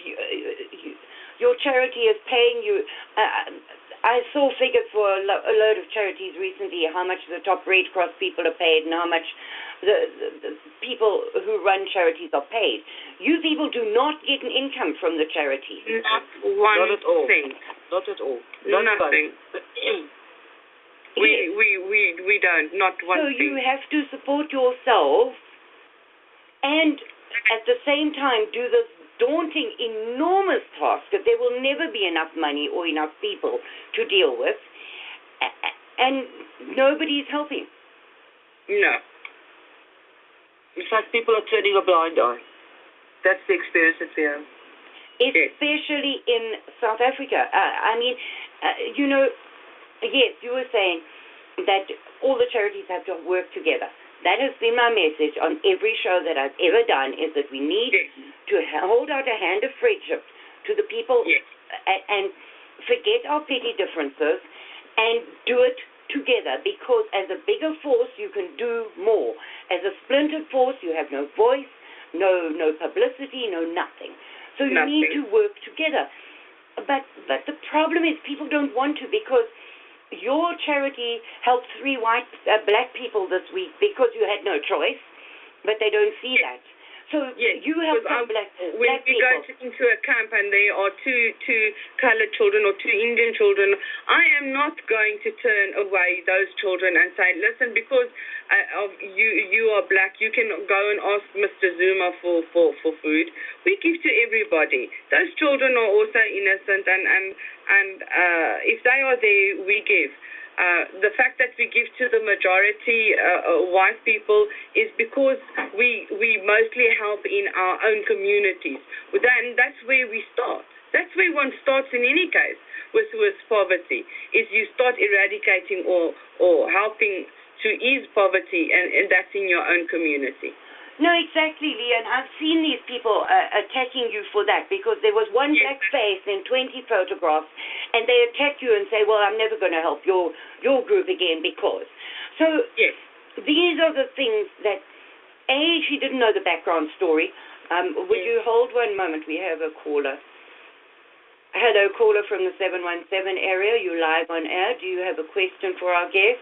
your charity is paying you. I saw figures for a load of charities recently, how much the top Red Cross people are paid and how much the people who run charities are paid. You people do not get an income from the charity. Not one Not at all. cent. Not at all. Nothing. We don't. Not one So thing. you have to support yourself and at the same time do this daunting, enormous task that there will never be enough money or enough people to deal with, and nobody's helping. No. In fact, people are turning a blind eye. That's the experience that we have. Especially in South Africa. I mean, yes, you were saying that all the charities have to work together. That has been my message on every show that I've ever done, is that we need to hold out a hand of friendship to the people and forget our petty differences and do it together, because as a bigger force you can do more. As a splintered force you have no voice, no publicity, no nothing. So you need to work together. But the problem is people don't want to, because your charity helped 3 black people this week because you had no choice, but they don't see that. So you help black when we people. go into a camp and there are two colored children or 2 Indian children, I am not going to turn away those children and say, listen, because of you are black, you can go and ask Mr. Zuma for food. We give to everybody. Those children are also innocent, and if they are there, we give. The fact that we give to the majority white people is because we mostly help in our own communities. Then that's where we start. That's where one starts in any case with poverty, is you start eradicating or helping to ease poverty, and that's in your own community. No, exactly, Leah, and I've seen these people attacking you for that, because there was one black face in 20 photographs, and they attack you and say, well, I'm never going to help your group again because. So these are the things that, she didn't know the background story. Would you hold one moment? We have a caller. Hello, caller from the 717 area. You're live on air. Do you have a question for our guest?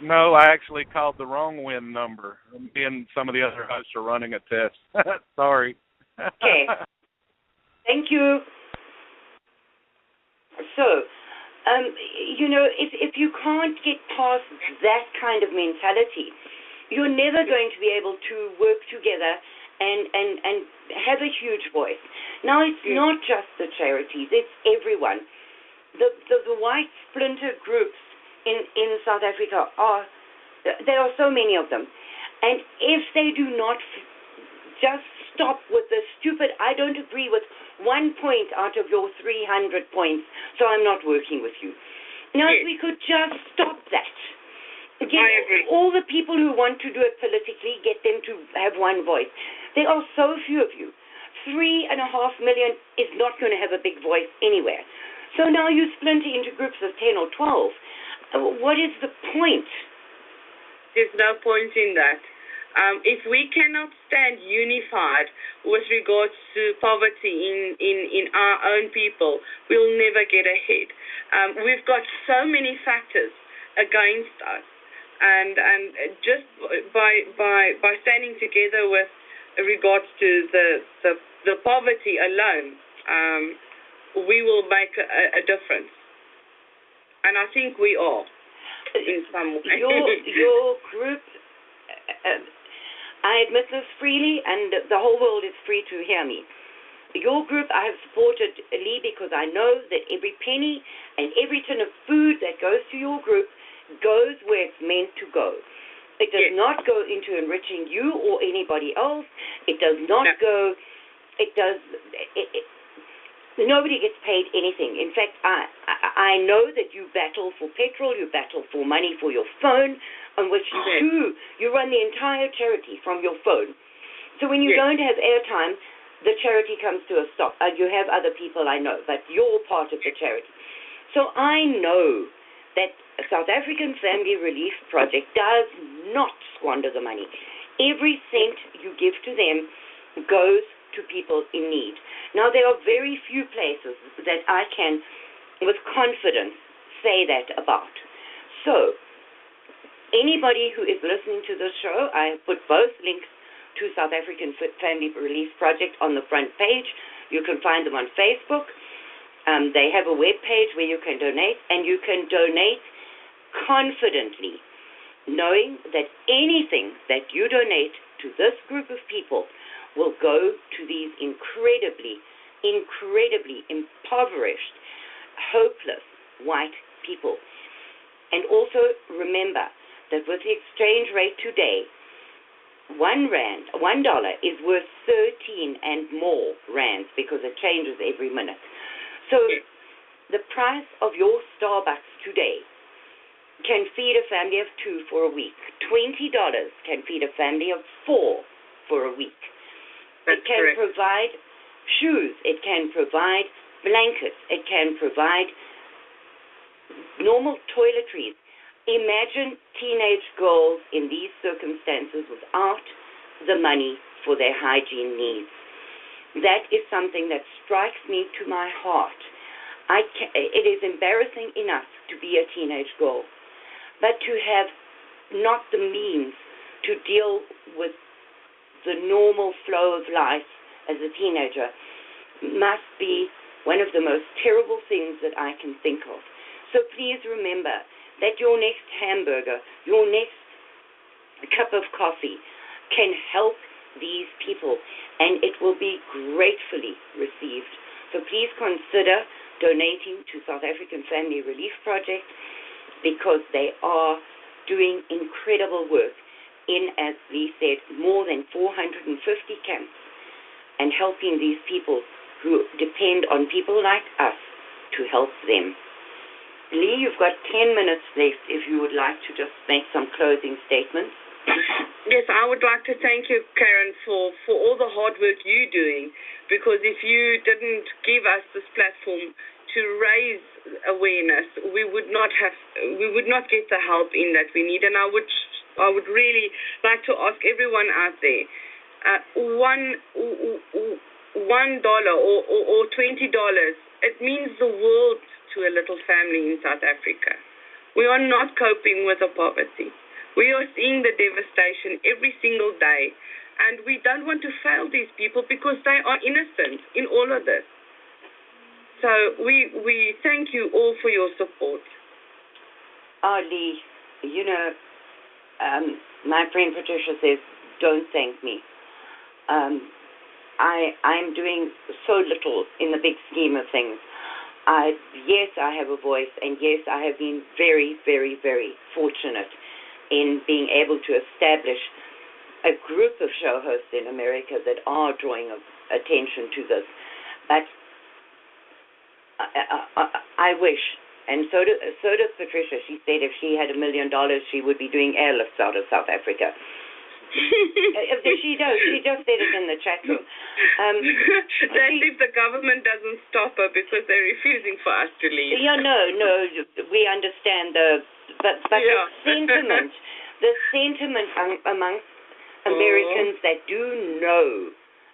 No, I actually called the wrong WIN number. Me and some of the other hosts are running a test. Sorry. Okay. Thank you. So, if you can't get past that kind of mentality, you're never going to be able to work together and have a huge voice. Now, it's not just the charities, it's everyone. The white splinter groups in South Africa there are so many of them, and if they do not just stop with the stupid, I don't agree with 1 point out of your 300 points, so I'm not working with you. Now, if we could just stop that. Get I agree. all the people who want to do it politically, get them to have one voice. There are so few of you. 3.5 million is not going to have a big voice anywhere. So now you splinter into groups of 10 or 12. What is the point? There's no point in that. If we cannot stand unified with regards to poverty in our own people, we'll never get ahead. We've got so many factors against us, and just by standing together with regards to the poverty alone, we will make a difference. And I think we are, in some way. Your group, I admit this freely, and the whole world is free to hear me. Your group, I have supported, Lee, because I know that every penny and every tin of food that goes to your group goes where it's meant to go. It does not go into enriching you or anybody else. It does not go, nobody gets paid anything. In fact, I know that you battle for petrol, you battle for money for your phone, on which you run the entire charity from your phone. So when you don't have airtime, the charity comes to a stop. You have other people, I know, but you're part of the charity. So I know that South African Family Relief Project does not squander the money. Every cent you give to them goes to people in need. Now, there are very few places that I can, with confidence, say that about. So, anybody who is listening to this show, I put both links to South African Family Relief Project on the front page. You can find them on Facebook. They have a web page where you can donate, and you can donate confidently, knowing that anything that you donate to this group of people will go to these incredibly impoverished, hopeless white people. And also remember that with the exchange rate today, $1 is worth 13 and more rands because it changes every minute. So the price of your Starbucks today can feed a family of 2 for a week. $20 can feed a family of 4 for a week. That's it can correct. provide shoes. It can provide blankets. It can provide normal toiletries. Imagine teenage girls in these circumstances without the money for their hygiene needs. That is something that strikes me to my heart. It is embarrassing enough to be a teenage girl, but to have not the means to deal with the normal flow of life as a teenager must be one of the most terrible things that I can think of. So please remember that your next hamburger, your next cup of coffee can help these people, and it will be gratefully received. So please consider donating to South African Family Relief Project, because they are doing incredible work in, as Lee said, more than 450 camps, and helping these people who depend on people like us to help them. Lee, you've got 10 minutes left if you would like to just make some closing statements. Yes, I would like to thank you, Karin, for all the hard work you're doing, because if you didn't give us this platform to raise awareness, we would not get the help in that we need. And I would really like to ask everyone out there, $1 or $20, it means the world to a little family in South Africa. We are not coping with the poverty. We are seeing the devastation every single day, and we don't want to fail these people because they are innocent in all of this. So we thank you all for your support. Lee, you know, my friend Patricia says, don't thank me. I'm doing so little in the big scheme of things. Yes, I have a voice, and yes, I have been very, very, very fortunate in being able to establish a group of show hosts in America that are drawing attention to this. But I wish, and so does Patricia. She said if she had $1 million, she would be doing airlifts out of South Africa. She does. She just said it in the chat room. That's if the government doesn't stop her because they're refusing for us to leave. Yeah, no, we understand but yeah. the sentiment amongst Americans that do know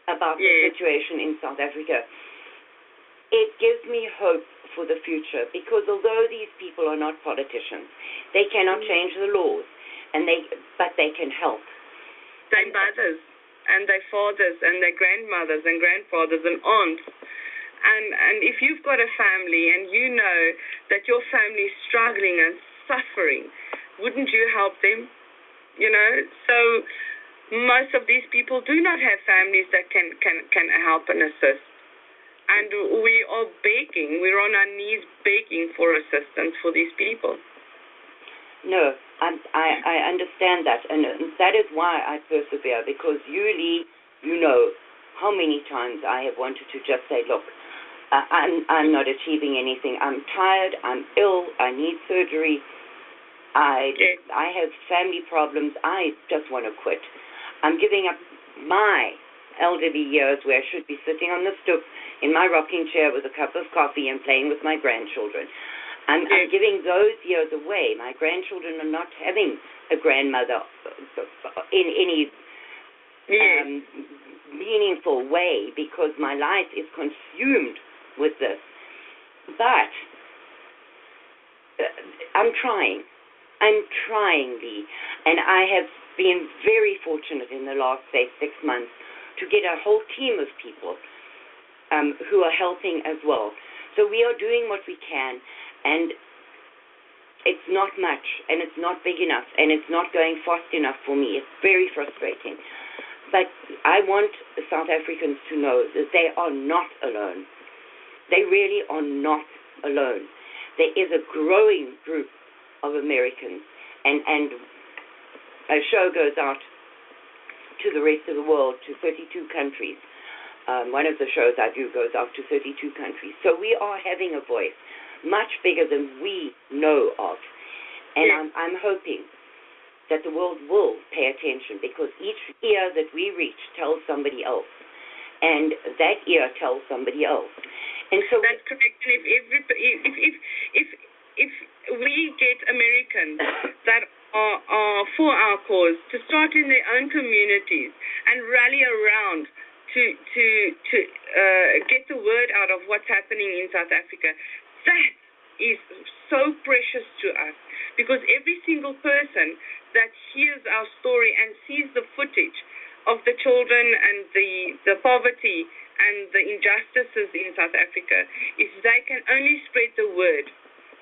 about the situation in South Africa, it gives me hope for the future, because although these people are not politicians, they cannot change the laws, but they can help. Their mothers and their fathers and their grandmothers and grandfathers and aunts. And if you've got a family and you know that your family is struggling and suffering, wouldn't you help them? You know, so most of these people do not have families that can help and assist. And we are begging, we're on our knees begging for assistance for these people. No, I understand that, and that is why I persevere, because you, Lee, you know how many times I have wanted to just say, look, I'm not achieving anything. I'm tired, I'm ill, I need surgery, I have family problems, I just want to quit. I'm giving up my elderly years where I should be sitting on the stoop in my rocking chair with a cup of coffee and playing with my grandchildren. I'm giving those years away. My grandchildren are not having a grandmother in any meaningful way because my life is consumed with this. But I'm trying, Lee, and I have been very fortunate in the last, say, 6 months to get a whole team of people who are helping as well. So we are doing what we can, and it's not much, and it's not big enough, and it's not going fast enough for me. It's very frustrating. But I want the South Africans to know that they are not alone. They really are not alone. There is a growing group of Americans, and a show goes out to the rest of the world, to 32 countries. One of the shows I do goes out to 32 countries. So we are having a voice much bigger than we know of. And I'm hoping that the world will pay attention, because each ear that we reach tells somebody else. And that ear tells somebody else. And so that's correct. And if we get Americans that are for our cause to start in their own communities and rally around to get the word out of what's happening in South Africa, that is so precious to us, because every single person that hears our story and sees the footage of the children and the poverty and the injustices in South Africa, if they can only spread the word,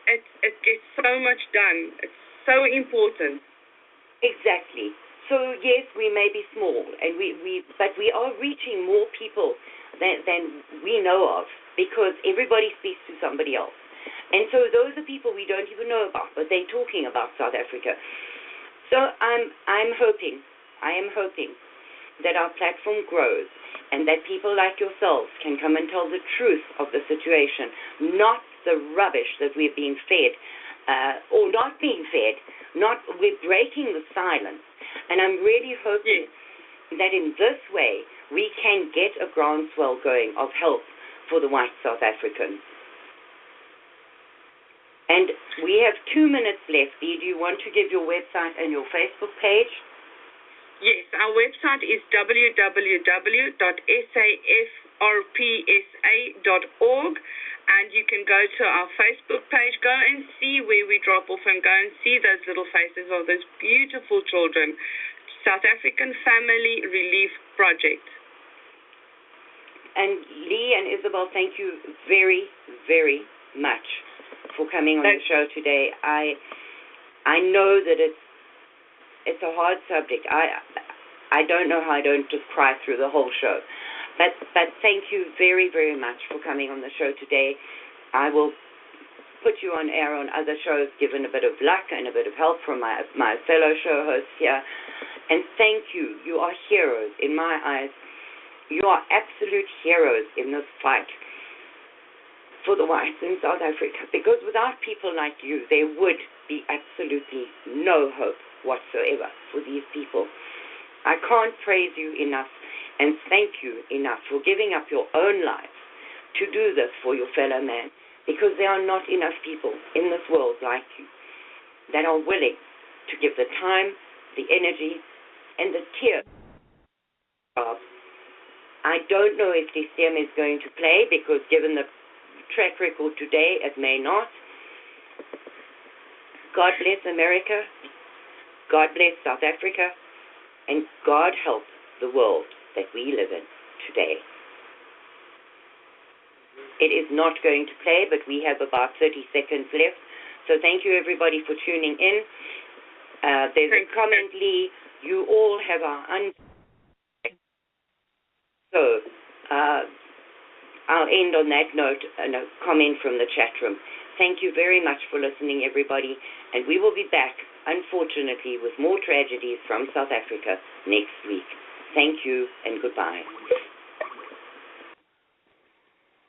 it gets so much done. It's so important. Exactly. So yes, we may be small, and but we are reaching more people than we know of, because everybody speaks to somebody else. And so those are people we don't even know about, but they're talking about South Africa. So I am hoping that our platform grows, and that people like yourselves can come and tell the truth of the situation, not the rubbish that we're being fed, or not being fed. We're breaking the silence. And I'm really hoping that in this way we can get a groundswell going of help for the white South Africans. And we have 2 minutes left. Dee, do you want to give your website and your Facebook page? Yes, our website is www.safrpsa.org, and you can go to our Facebook page, go and see where we drop off, and go and see those little faces of those beautiful children. South African Family Relief Project. And Lee and Isabel, thank you very, very much for coming on the show today. I know that it's a hard subject. I don't know how I don't just cry through the whole show. But thank you very, very much for coming on the show today. I will put you on air on other shows, given a bit of luck and a bit of help from my fellow show hosts here. And thank you. You are heroes in my eyes. You are absolute heroes in this fight for the whites in South Africa. Because without people like you, there would be absolutely no hope whatsoever for these people. I can't praise you enough and thank you enough for giving up your own lives to do this for your fellow man, because there are not enough people in this world like you that are willing to give the time, the energy, and the tears. I don't know if this DCM is going to play, because given the track record today, it may not. God bless America. God bless South Africa. And God help the world that we live in today. It is not going to play, but we have about 30 seconds left. So thank you, everybody, for tuning in. There's a comment, Lee. You all have our So I'll end on that note, and a comment from the chat room. Thank you very much for listening, everybody. And we will be back, unfortunately, with more tragedies from South Africa next week. Thank you, and goodbye.